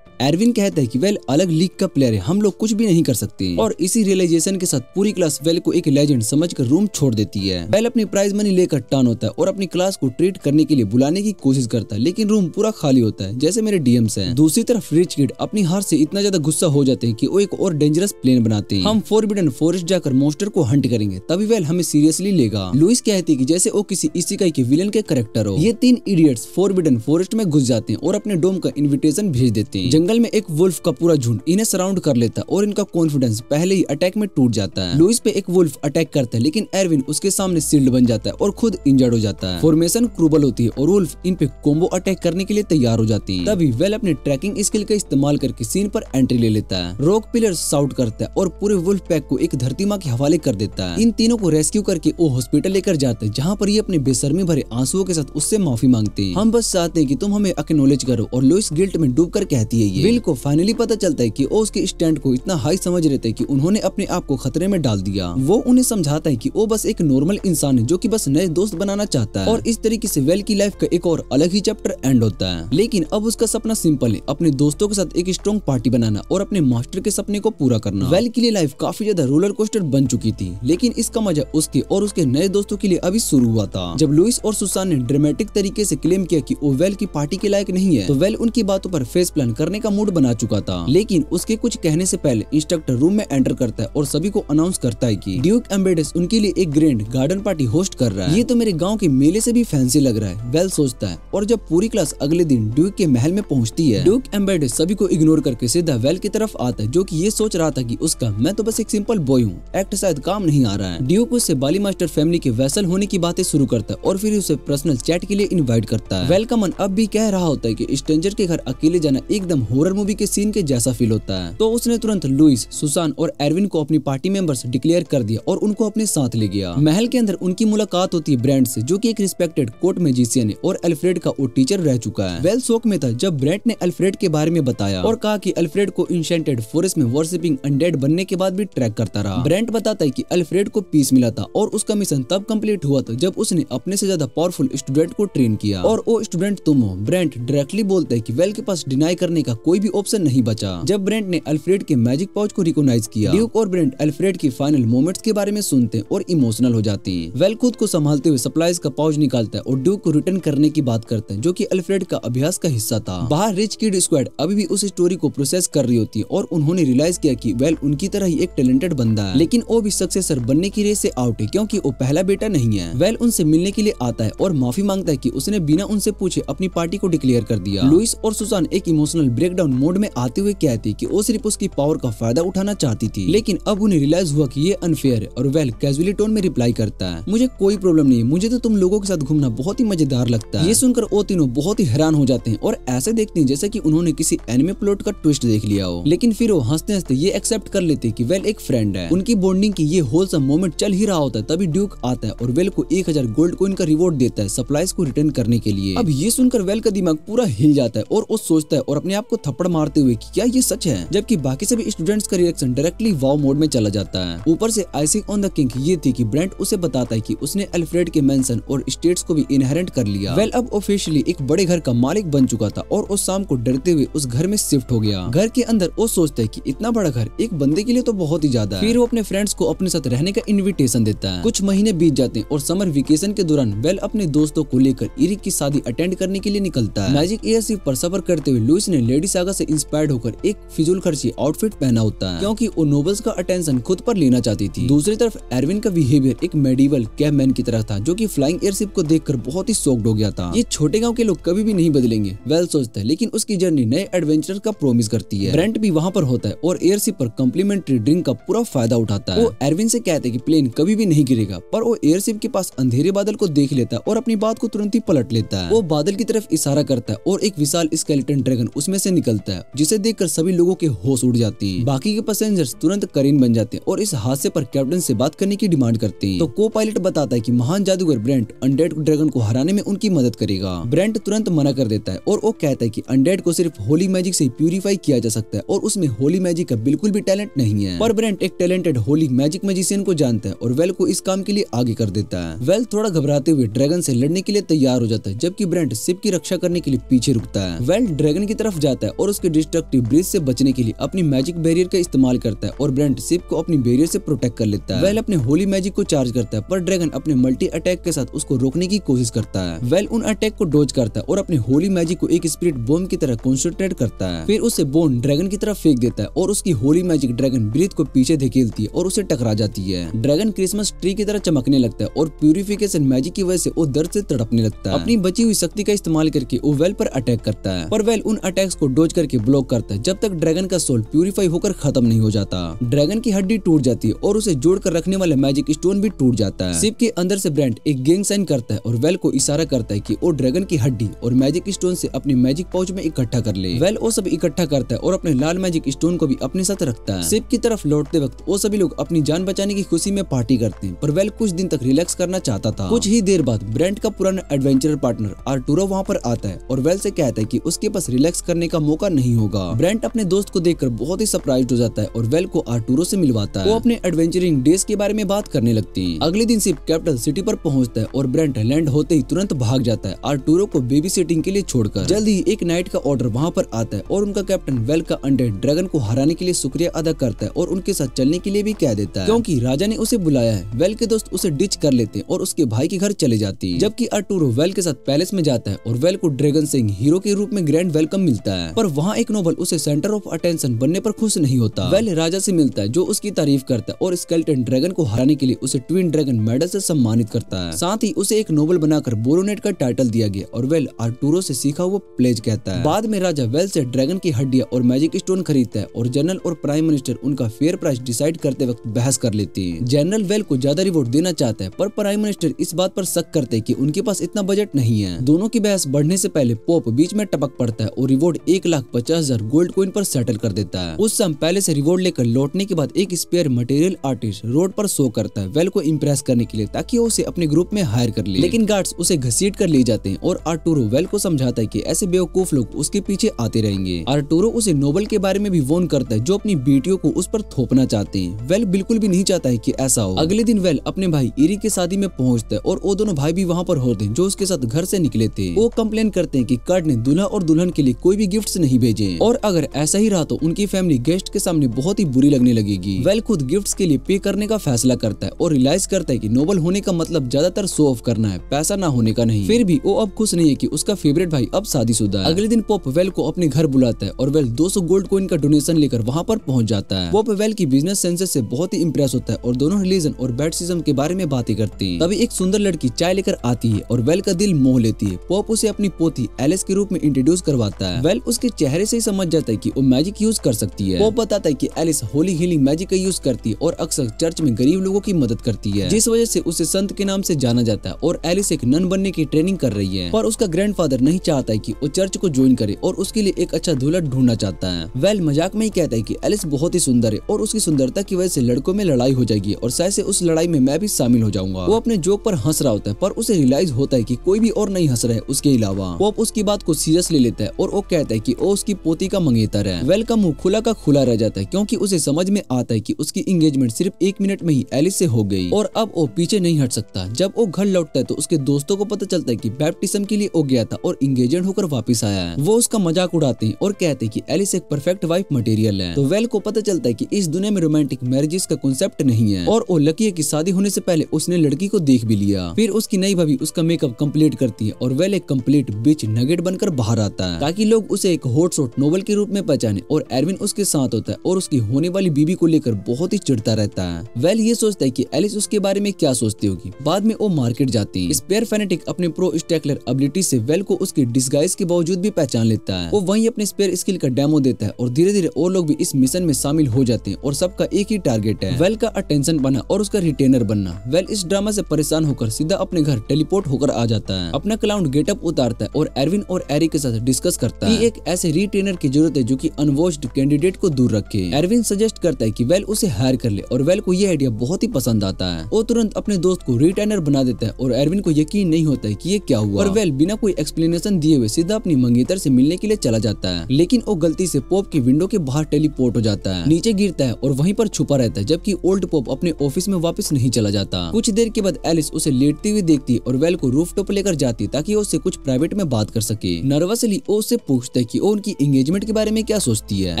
एरविन कहता है कि वेल अलग लीग का प्लेयर है, हम लोग कुछ भी नहीं कर सकते। और इसी रियलाइजेशन के साथ पूरी क्लास वेल को एक लेजेंड समझकर रूम छोड़ देती है। वेल अपनी प्राइज मनी लेकर टर्न होता है और अपनी क्लास को ट्रीट करने के लिए बुलाने की कोशिश करता है, लेकिन रूम पूरा खाली होता है जैसे मेरे डीएम्स हैं। दूसरी तरफ रिच किड अपनी हार से इतना ज्यादा गुस्सा हो जाते हैं कि वो एक और डेंजरस प्लान बनाते हैं। हम फॉरबिडन फॉरेस्ट जाकर मॉन्स्टर को हंट करेंगे, तभी वेल हमें सीरियसली लेगा। लुइस कहती है कि जैसे वो किसी इसेकाई के विलन के कैरेक्टर हो। ये 3 इडियट्स फॉरबिडन फॉरेस्ट में घुस जाते हैं और अपने डोम का इन्विटेशन भेज देते हैं। जंगल में एक वुल्फ का पूरा झुंड इन्हें सराउंड कर लेता है और इनका कॉन्फिडेंस पहले ही अटैक में टूट जाता है। लुइस पे एक वुल्फ अटैक करता है, लेकिन एरविन उसके सामने शील्ड बन जाता है और खुद इंजर्ड हो जाता है। फॉर्मेशन क्रूबल होती है और वुल्फ इन पे कॉम्बो अटैक करने के लिए तैयार हो जाती है। तभी वेल अपने ट्रैकिंग स्किल का इस्तेमाल करके सीन पर एंट्री ले लेता है। रॉक पिलर साउट करता है और पूरे वुल्फ पैक को एक धरती माँ के हवाले कर देता है। इन तीनों को रेस्क्यू करके वो हॉस्पिटल लेकर जाते हैं, जहाँ पर ये अपने बेशर्मी भरे आंसुओं के साथ उससे माफी मांगते हैं। हम बस चाहते हैं कि तुम हमें एक्नॉलेज करो। और लुइस गिल्ट में डूब कर कहती है। विल को फाइनली पता चलता है कि वो उसके स्टैंड को इतना हाई समझ रहे थे कि उन्होंने अपने आप को खतरे में डाल दिया। वो उन्हें समझाता है कि वो बस एक नॉर्मल इंसान है जो कि बस नए दोस्त बनाना चाहता है। और इस तरीके से वेल की लाइफ का एक और अलग ही चैप्टर एंड होता है। लेकिन अब उसका सपना सिंपल है, अपने दोस्तों के साथ एक स्ट्रॉन्ग पार्टी बनाना और अपने मास्टर के सपने को पूरा करना। वेल के लिए लाइफ काफी ज्यादा रोलर कोस्टर बन चुकी थी, लेकिन इसका मजा उसके और उसके नए दोस्तों के लिए अभी शुरू हुआ था। जब लुइस और सुसान ने ड्रामेटिक तरीके से क्लेम किया कि वो वेल की पार्टी के लायक नहीं है, तो वेल उनकी बातों पर फेस प्लान करने का मूड बना चुका था। लेकिन उसके कुछ कहने से पहले इंस्ट्रक्टर रूम में एंटर करता है और सभी को अनाउंस करता है कि ड्यूक एम्बेडेस उनके लिए एक ग्रैंड गार्डन पार्टी होस्ट कर रहा है। ये तो मेरे गाँव के मेले से भी फैंसी लग रहा है, वेल सोचता है। और जब पूरी क्लास अगले दिन ड्यूक के महल में पहुंचती है, ड्यूक एम्बेडेस सभी को इग्नोर करके सीधा वेल की तरफ आता है, जो कि ये सोच रहा था कि उसका मैं तो बस एक सिंपल बॉय हूँ, एक्ट शायद काम नहीं आ रहा है। ड्यूक उससे बाली मास्टर फैमिली के वैसल होने की बातें शुरू करता है और फिर उसे पर्सनल चैट के लिए इनवाइट करता है। वेल का मन अब भी कह रहा होता है कि स्ट्रेंजर के घर अकेले जाना एकदम हॉरर मूवी के सीन के जैसा फील होता है। तो उसने तुरंत लुइस, सुसान और एरविन को अपनी पार्टी मेंबर्स डिक्लेयर कर दिया और उनको अपने साथ ले गया। महल के अंदर उनकी मुलाकात होती है ब्रेंट से, जो कि एक रिस्पेक्टेड कोर्ट मैजिशियन है और अल्फ्रेड का वो टीचर रह चुका है। वेल शौक में था जब ब्रेंट ने अल्फ्रेड के बारे में बताया और कहा कि अल्फ्रेड को इंशेंटेड फॉरेस्ट में वर्शिपिंग अनडेड बनने के बाद भी ट्रैक करता रहा। ब्रेंट बताता है कि अल्फ्रेड को पीस मिला था और उसका मिशन तब कंप्लीट हुआ था जब उसने अपने से ज्यादा पावरफुल स्टूडेंट को ट्रेन किया, और वो स्टूडेंट तुम हो। ब्रेंट डायरेक्टली बोलता है कि वेल के पास डिनाई करने का कोई भी ऑप्शन नहीं बचा। जब ब्रेंट ने अल्फ्रेड के मैजिक पाउच को रिकॉग्नाइज किया, ड्यूक और ब्रेंट अल्फ्रेड की फाइनल मोमेंट्स के बारे में सुनते हैं और इमोशनल हो जाते हैं। वेल खुद को संभालते हुए सप्लाईज का पाउच निकालता है और ड्यूक को रिटर्न करने की बात करता है, जो कि अल्फ्रेड का अभ्यास का हिस्सा था। बाहर रिच किड स्क्वाड अभी भी उस स्टोरी को प्रोसेस कर रही होती है और उन्होंने रियलाइज किया कि वेल उनकी तरह ही एक टैलेंटेड बंदा है, लेकिन वो भी सक्सेसर बनने की रेस से आउट है क्योंकि वो पहला बेटा नहीं है। वेल उनसे मिलने के लिए आता है और माफी मांगता है कि उसने बिना उनसे पूछे अपनी पार्टी को डिक्लेयर कर दिया। लुइस और सुसान एक इमोशनल ब्रेकडाउन मोड में आते हुए कहती कि वो सिर्फ उसकी पावर का फायदा उठाना चाहती थी, लेकिन अब उन्हें रियलाइज हुआ कि ये अनफेयर है। और वेल कैजुअली टोन में रिप्लाई करता है, मुझे कोई प्रॉब्लम नहीं है, मुझे तो तुम लोगों के साथ घूमना बहुत ही मजेदार लगता है। ये सुनकर वो तीनों बहुत ही हैरान हो जाते हैं और ऐसे देखते हैं जैसे कि उन्होंने किसी एनिमे प्लॉट का ट्विस्ट देख लिया हो। लेकिन फिर वो हंसते हंसते ये एक्सेप्ट कर लेते कि वेल एक फ्रेंड है। उनकी बॉन्डिंग की ये होलसम मोमेंट चल ही रहा होता है, तभी ड्यूक आता है और वेल को 1000 गोल्ड कॉइन का रिवॉर्ड देता है सप्लाईज को रिटर्न करने के लिए। अब ये सुनकर वेल का दिमाग पूरा हिल जाता है और वो सोचता है और अपने आप को थप्पड़ मारते हुए कि क्या ये सच है, जबकि बाकी सभी स्टूडेंट्स का रिएक्शन डायरेक्टली वाव मोड में चला जाता है। ऊपर से आइसिंग ऑन द केक ये थी कि ब्रेंट उसे बताता है कि उसने अल्फ्रेड के मेंशन और स्टेट्स को भी इनहेरेंट कर लिया। वेल अब ऑफिशियली एक बड़े घर का मालिक बन चुका था और उस शाम को डरते हुए उस घर में शिफ्ट हो गया। घर के अंदर वो सोचता है कि इतना बड़ा घर एक बंदे के लिए तो बहुत ही ज्यादा है। फिर वो अपने फ्रेंड्स को अपने साथ रहने का इनविटेशन देता है। कुछ महीने बीत जाते हैं और समर वेकेशन के दौरान वेल अपने दोस्तों को लेकर इरिक की शादी अटेंड करने के लिए निकलता है। मैजिक एयरशिप पर सफर करते हुए लुइस ने लेडी सागा से इंस्पायर्ड होकर एक फिजूल खर्ची आउटफिट पहना होता है, क्योंकि वो नोबल्स का अटेंशन खुद पर लेना चाहती थी। दूसरी तरफ एरविन का बिहेवियर एक मेडिवल कैवमैन की तरह था, जो कि फ्लाइंग एयरशिप को देखकर बहुत ही शॉक्ड हो गया था। ये छोटे गांव के लोग कभी भी नहीं बदलेंगे, वेल सोचता है, लेकिन उसकी जर्नी नए एडवेंचर का प्रोमिस करती है। ब्रेंट भी वहाँ पर होता है और एयरशिप पर कम्प्लीमेंट्री ड्रिंक का पूरा फायदा उठाता है। वो एरविन से कहते हैं कि प्लेन कभी भी नहीं गिरेगा, पर वो एयरशिप के पास अंधेरे बादल को देख लेता है और अपनी बात को तुरंत ही पलट लेता है। वो बादल की तरफ इशारा करता है और एक विशाल स्केलेटन ड्रैगन उसमें से निकलता है, जिसे देखकर सभी लोगों के होश उड़ जाती हैं। बाकी के पैसेंजर्स तुरंत करीन बन जाते हैं और इस हादसे पर कैप्टन से बात करने की डिमांड करते हैं। तो को पायलट बताता है कि महान जादूगर ब्रेंट अनडेड ड्रैगन को हराने में उनकी मदद करेगा। ब्रेंट तुरंत मना कर देता है और वो कहता है कि अनडेड को सिर्फ होली मैजिक से प्यूरिफाई किया जा सकता है और उसमें होली मैजिक का बिल्कुल भी टैलेंट नहीं है। पर ब्रेंट एक टैलेंटेड होली मैजिक मैजिशियन को जानता है और वेल को इस काम के लिए आगे कर देता है। वेल थोड़ा घबराते हुए ड्रैगन से लड़ने के लिए तैयार हो जाता है, जबकि ब्रेंट शिप की रक्षा करने के लिए पीछे रुकता है। वेल ड्रैगन की तरफ जाता है और उसके डिस्ट्रक्टिव ब्रिज से बचने के लिए अपनी मैजिक बैरियर का इस्तेमाल करता है और ब्रेंट शिप को अपनी बैरियर से प्रोटेक्ट कर लेता है। वेल अपने होली मैजिक को चार्ज करता है, पर ड्रैगन अपने मल्टी अटैक के साथ उसको रोकने की कोशिश करता है। वेल उन अटैक को डॉज करता है और अपने होली मैजिक को एक स्पिरिट बॉम्ब की तरह कंसंट्रेट करता है। फिर उसे बोन ड्रैगन की तरफ फेंक देता है और उसकी होली मैजिक ड्रैगन ब्रीथ को पीछे धकेलती है और उसे टकरा जाती है। ड्रैगन क्रिसमस ट्री की तरह चमकने लगता है और प्यूरिफिकेशन मैजिक की वजह से वो दर्द से तड़पने लगता है। अपनी बची हुई शक्ति का इस्तेमाल करके वो वेल पर अटैक करता है, पर वेल उन अटैक्स को डॉज करके ब्लॉक करता है जब तक ड्रैगन का सोल प्यूरिफाई होकर खत्म नहीं हो जाता। ड्रैगन की हड्डी टूट जाती है और उसे जोड़कर रखने वाला मैजिक स्टोन भी टूट जाता है। शिप के अंदर से ब्रेंट एक गैंग साइन करता है और वेल को इशारा करता है कि वो ड्रैगन की हड्डी और मैजिक स्टोन से अपने मैजिक पाउच में इकट्ठा कर ले। वेल वो सब इकट्ठा करता है और अपने लाल मैजिक स्टोन को भी अपने साथ रखता है। शिप की तरफ लौटते वक्त वो सभी लोग अपनी जान बचाने की खुशी में पार्टी करते हैं, पर वेल कुछ दिन तक रिलैक्स करना चाहता था। कुछ ही देर बाद ब्रेंट का पुराना एडवेंचरर पार्टनर आर्टुरो वहाँ पर आता है और वेल से कहता है कि उसके पास रिलैक्स करने का मौका नहीं होगा। ब्रेंट अपने दोस्त को देखकर बहुत ही सरप्राइज्ड हो जाता है और वेल को आर्टुरो से मिलवाता है। वो अपने एडवेंचरिंग डेज के बारे में बात करने लगती है। अगले दिन शिप कैपिटल सिटी पर पहुंचता है और ब्रेंट लैंड होते ही तुरंत भाग जाता है आर्टुरो को बेबी सिटिंग के लिए छोड़कर। जल्द ही एक नाइट का ऑर्डर वहाँ पर आता है और उनका कैप्टन वेल का अनडेड ड्रैगन को हराने के लिए शुक्रिया अदा करता है और उनके साथ चलने के लिए भी कह देता है, क्योंकि राजा ने उसे बुलाया है। वेल के दोस्त उसे डिच कर लेते हैं और उसके भाई के घर चले जाती है, जबकि आर्टुरो वेल के साथ पैलेस में जाता है और वेल को ड्रैगन सिंह हीरो के रूप में ग्रैंड वेलकम मिलता है। पर वहाँ एक नोबल उसे सेंटर ऑफ अटेंशन बनने पर खुश नहीं होता। वेल राजा से मिलता है जो उसकी तारीफ करता है और स्केलेटन ड्रैगन को हराने के लिए उसे ट्विन ड्रैगन मेडल से सम्मानित करता है। साथ ही उसे एक नोबल बनाकर बोरोनेट का टाइटल दिया गया और वेल आर्टूरो से सीखा हुआ प्लेज कहता है। बाद में राजा वेल से ड्रैगन की हड्डियां और मैजिक स्टोन खरीदता है और जनरल और प्राइम मिनिस्टर उनका फेयर प्राइस डिसाइड करते वक्त बहस कर लेते हैं। जनरल वेल को ज्यादा रिवॉर्ड देना चाहता है पर प्राइम मिनिस्टर इस बात पर शक करते हैं कि उनके पास इतना बजट नहीं है। दोनों की बहस बढ़ने से पहले पोप बीच में टपक पड़ता है और रिवॉर्ड 1,50,000 गोल्ड कॉइन पर सेटल कर देता है। उस समय पहले से रिवॉर्ड लेकर लौटने के बाद एक स्पेयर मटेरियल आर्टिस्ट रोड पर शो करता है वेल को इम्प्रेस करने के लिए ताकि वो उसे अपने ग्रुप में हायर कर ले। लेकिन गार्ड्स उसे घसीट कर ले जाते हैं और आर्टूरो वेल को समझाता है कि ऐसे बेवकूफ लोग उसके पीछे आते रहेंगे। आर्टूरो उसे नोबल के बारे में भी वॉर्न करता है जो अपनी बेटियों को उस पर थोपना चाहते हैं। वेल बिल्कुल भी नहीं चाहता है कि ऐसा हो। अगले दिन वेल अपने भाई इरी की शादी में पहुंचता है और वो दोनों भाई भी वहाँ पर होते हैं जो उसके साथ घर से निकले थे। वो कंप्लेन करते हैं कि कार्ड ने दूल्हा और दुल्हन के लिए कोई भी गिफ्ट्स नहीं भेजे और अगर ऐसा ही रहा तो उनकी फैमिली गेस्ट के सामने बहुत ही बुरी लगने लगेगी। वेल खुद गिफ्ट्स के लिए पे करने का फैसला करता है और रियलाइज करता है कि नोबल होने का मतलब ज्यादातर शो ऑफ करना है, पैसा ना होने का नहीं। फिर भी वो अब खुश नहीं है कि उसका फेवरेट भाई अब शादीशुदा है। अगले दिन पॉप वेल को अपने घर बुलाता है और वेल 200 गोल्ड कॉइन का डोनेशन लेकर वहाँ पर पहुँच जाता है। पॉप वेल की बिजनेस सेंसेस से बहुत ही इम्प्रेस होता है और दोनों रिलीजन और बैटिज्म के बारे में बातें करते हैं। तभी एक सुंदर लड़की चाय लेकर आती है और वेल का दिल मोह लेती है। पॉप उसे अपनी पोती एलिस के रूप में इंट्रोड्यूस करवाता है। वेल उसके चेहरे से ही समझ जाता है कि वो मैजिक यूज कर सकती है। पॉप बताता है कि एलिस होली हीलिंग मैजिक का यूज करती है और अक्सर चर्च में गरीब लोगों की मदद करती है, जिस वजह से उसे संत के नाम से जाना जाता है। और एलिस एक नन बनने की ट्रेनिंग कर रही है पर उसका ग्रैंडफादर नहीं चाहता है कि वो चर्च को ज्वाइन करे और उसके लिए एक अच्छा दूल्हा ढूंढना चाहता है। वेल मजाक में ही कहता है कि एलिस बहुत ही सुंदर है और उसकी सुंदरता की वजह से लड़कों में लड़ाई हो जाएगी और शायद से उस लड़ाई में मैं भी शामिल हो जाऊंगा। वो अपने जोक पर हंस रहा होता है पर उसे रियलाइज होता है कि कोई भी और नहीं हंस रहा है उसके अलावा। पॉप उसकी बात को सीरियस ले लेता है और वो कहता है कि वो उसकी पोती का मंगेतर है। वेल का मुंह खुला का खुला रह जाता है क्योंकि उसे समझ में आता है कि उसकी एंगेजमेंट सिर्फ 1 मिनट में ही एलिस से हो गई और अब वो पीछे नहीं हट सकता। जब वो घर लौटता है तो उसके दोस्तों को पता चलता है कि बैप्टिज्म के लिए वो गया था और एंगेजमेंट होकर वापस आया है। वो उसका मजाक उड़ाते हैं और कहते हैं कि एलिस एक परफेक्ट वाइफ मटेरियल है। तो वेल को पता चलता है कि इस दुनिया में रोमांटिक मैरिजेस का कांसेप्ट नहीं है और वो लकी है कि शादी होने से पहले उसने लड़की को देख भी लिया। फिर उसकी नई भाभी उसका मेकअप कंप्लीट करती है और वेल एक कंप्लीट बिच नगेट बनकर बाहर आता है ताकि लोग उसे एक हॉट शॉट नोबल के रूप में पहचाने। और एरविन उसके साथ होता है और उसकी होने वाली बीबी को लेकर बहुत ही चिढ़ता रहता है। वेल ये सोचता है कि एलिस उसके बारे में क्या सोचती होगी। बाद में वो मार्केट जाती है। स्पेयर फैनेटिक अपने प्रो स्टेकलर एबिलिटी से वेल को उसकी डिस्गाइज के बावजूद भी पहचान लेता है। वो वहीं अपने स्पेयर स्किल का डेमो देता है और धीरे धीरे और लोग भी इस मिशन में शामिल हो जाते हैं और सबका एक ही टारगेट है, वेल का अटेंशन बनना और उसका रिटेनर बनना। वेल इस ड्रामा से परेशान होकर सीधा अपने घर टेलीपोर्ट होकर आ जाता है, अपना क्लाउन गेटअप उतारता है और एरविन और एरी के साथ डिस्कस करता है कि एक ऐसे रिटेनर की जरूरत है जो कि अनवॉच्ड कैंडिडेट को दूर रखे। एरविन सजेस्ट करता है कि वेल उसे हायर कर ले और वेल को यह आइडिया बहुत ही पसंद आता है। वो तुरंत अपने दोस्त को रिटेनर बना देता है और एरविन को यकीन नहीं होता है कि ये क्या हुआ और वेल बिना कोई एक्सप्लेनेशन दिए हुए सीधा अपनी मंगेतर से मिलने के लिए चला जाता है। लेकिन वो गलती से पॉप की विंडो के बाहर टेलीपोर्ट हो जाता है, नीचे गिरता है और वहीं पर छुपा रहता है जबकि ओल्ड पॉप अपने ऑफिस में वापस नहीं चला जाता। कुछ देर के बाद एलिस उसे लेटती हुई देखती है और वेल को रूफटॉप लेकर जाती है ताकि वो उससे कुछ प्राइवेट में बात कर सके। नर्वसली वो उससे पूछता है कि वो उनकी एंगेजमेंट के बारे में क्या सोचती है।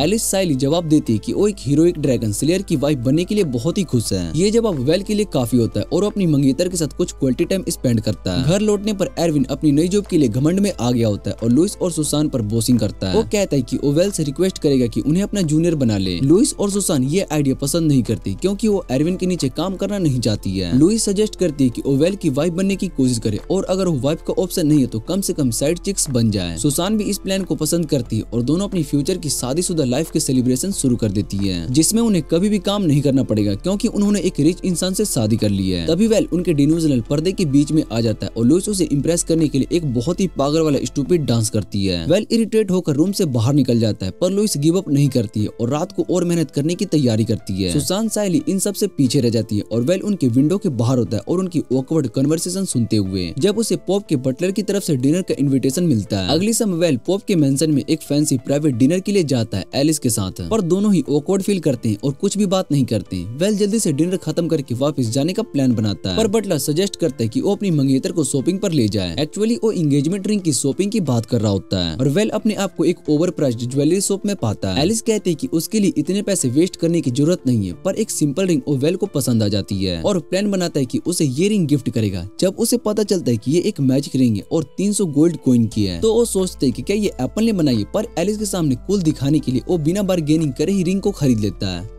एलिस साइली जवाब देती है कि वो एक हीरोइक ड्रैगन स्लेयर की वाइफ बनने के लिए बहुत ही खुश है। ये जवाब वेल के लिए काफी होता है और वो अपनी मंगेतर के साथ कुछ क्वालिटी टाइम स्पेंड करता है। घर लौटने पर एरविन अपनी नई जॉब के लिए घमंड में आ गया होता है और लुइस और सुसान पर बोसिंग करता है। वो कहता है कि वो वेल से रिक्वेस्ट करेगा कि उन्हें अपना जूनियर बना ले। लुइस और सुसान ये आइडिया पसंद नहीं करती क्योंकि वो एरविन के नीचे काम करना नहीं चाहती है। लुइस सजेस्ट करती है कि वो वेल की वाइफ बनने की कोशिश करे और अगर वो वाइफ का ऑप्शन नहीं है तो कम से कम साइड चिक्स बन जाए। सुसान भी इस प्लान को पसंद करती है और दोनों अपनी फ्यूचर की शादीशुदा लाइफ के सेलिब्रेशन शुरू कर देती है जिसमें उन्हें कभी भी काम नहीं करना पड़ेगा क्योंकि उन्होंने एक रिच इंसान से शादी कर ली है। तभी वेल उनके डिविजनल पर्दे के बीच में आ जाता है और लुइस उसे इम्प्रेस करने के लिए एक बहुत ही पागल वाला स्टूपिड डांस करती है। वेल इरिटेट होकर रूम से बाहर निकल जाता है पर लुइस गिव अप नहीं करती है और रात को और मेहनत करने की तैयारी करती है। सुसान साइली इन सब से पीछे रह जाती है और वेल उनके विंडो के बाहर होता है और उनकी ऑकवर्ड कन्वर्सेशन सुनते हुए जब उसे पॉप के बटलर की तरफ से डिनर का इन्विटेशन मिलता है। अगली शाम वेल पॉप के मेंशन में एक फैंसी प्राइवेट डिनर के लिए जाता है एलिस के साथ, पर दोनों ही ऑकवर्ड फील करते हैं और कुछ भी बात नहीं करते। वेल जल्दी से डिनर खत्म करके वापस जाने का प्लान बनाता है पर बटलर सजेस्ट करता है कि वो अपनी मंगेतर को शॉपिंग पर ले जाए। एक्चुअली वो एंगेजमेंट रिंग की शॉपिंग की बात कर रहा होता है और वेल अपने आप को एक ओवर प्राइस्ड ज्वेलरी शॉप में पाता है। एलिस कहती है कि उसके लिए इतने पैसे वेस्ट करने की जरूरत नहीं है पर एक सिंपल रिंग वो वेल को पसंद आ जाती है और प्लान बनाता है कि उसे ये रिंग गिफ्ट करेगा। जब उसे पता चलता है कि ये एक मैजिक रिंग है और 300 गोल्ड कॉइन की है तो वो सोचते है कि क्या ये एप्पल ने बनाई, पर एलिस के सामने कूल दिखाने के लिए वो बिना बार्गेनिंग करे ही रिंग को खरीद लेता है।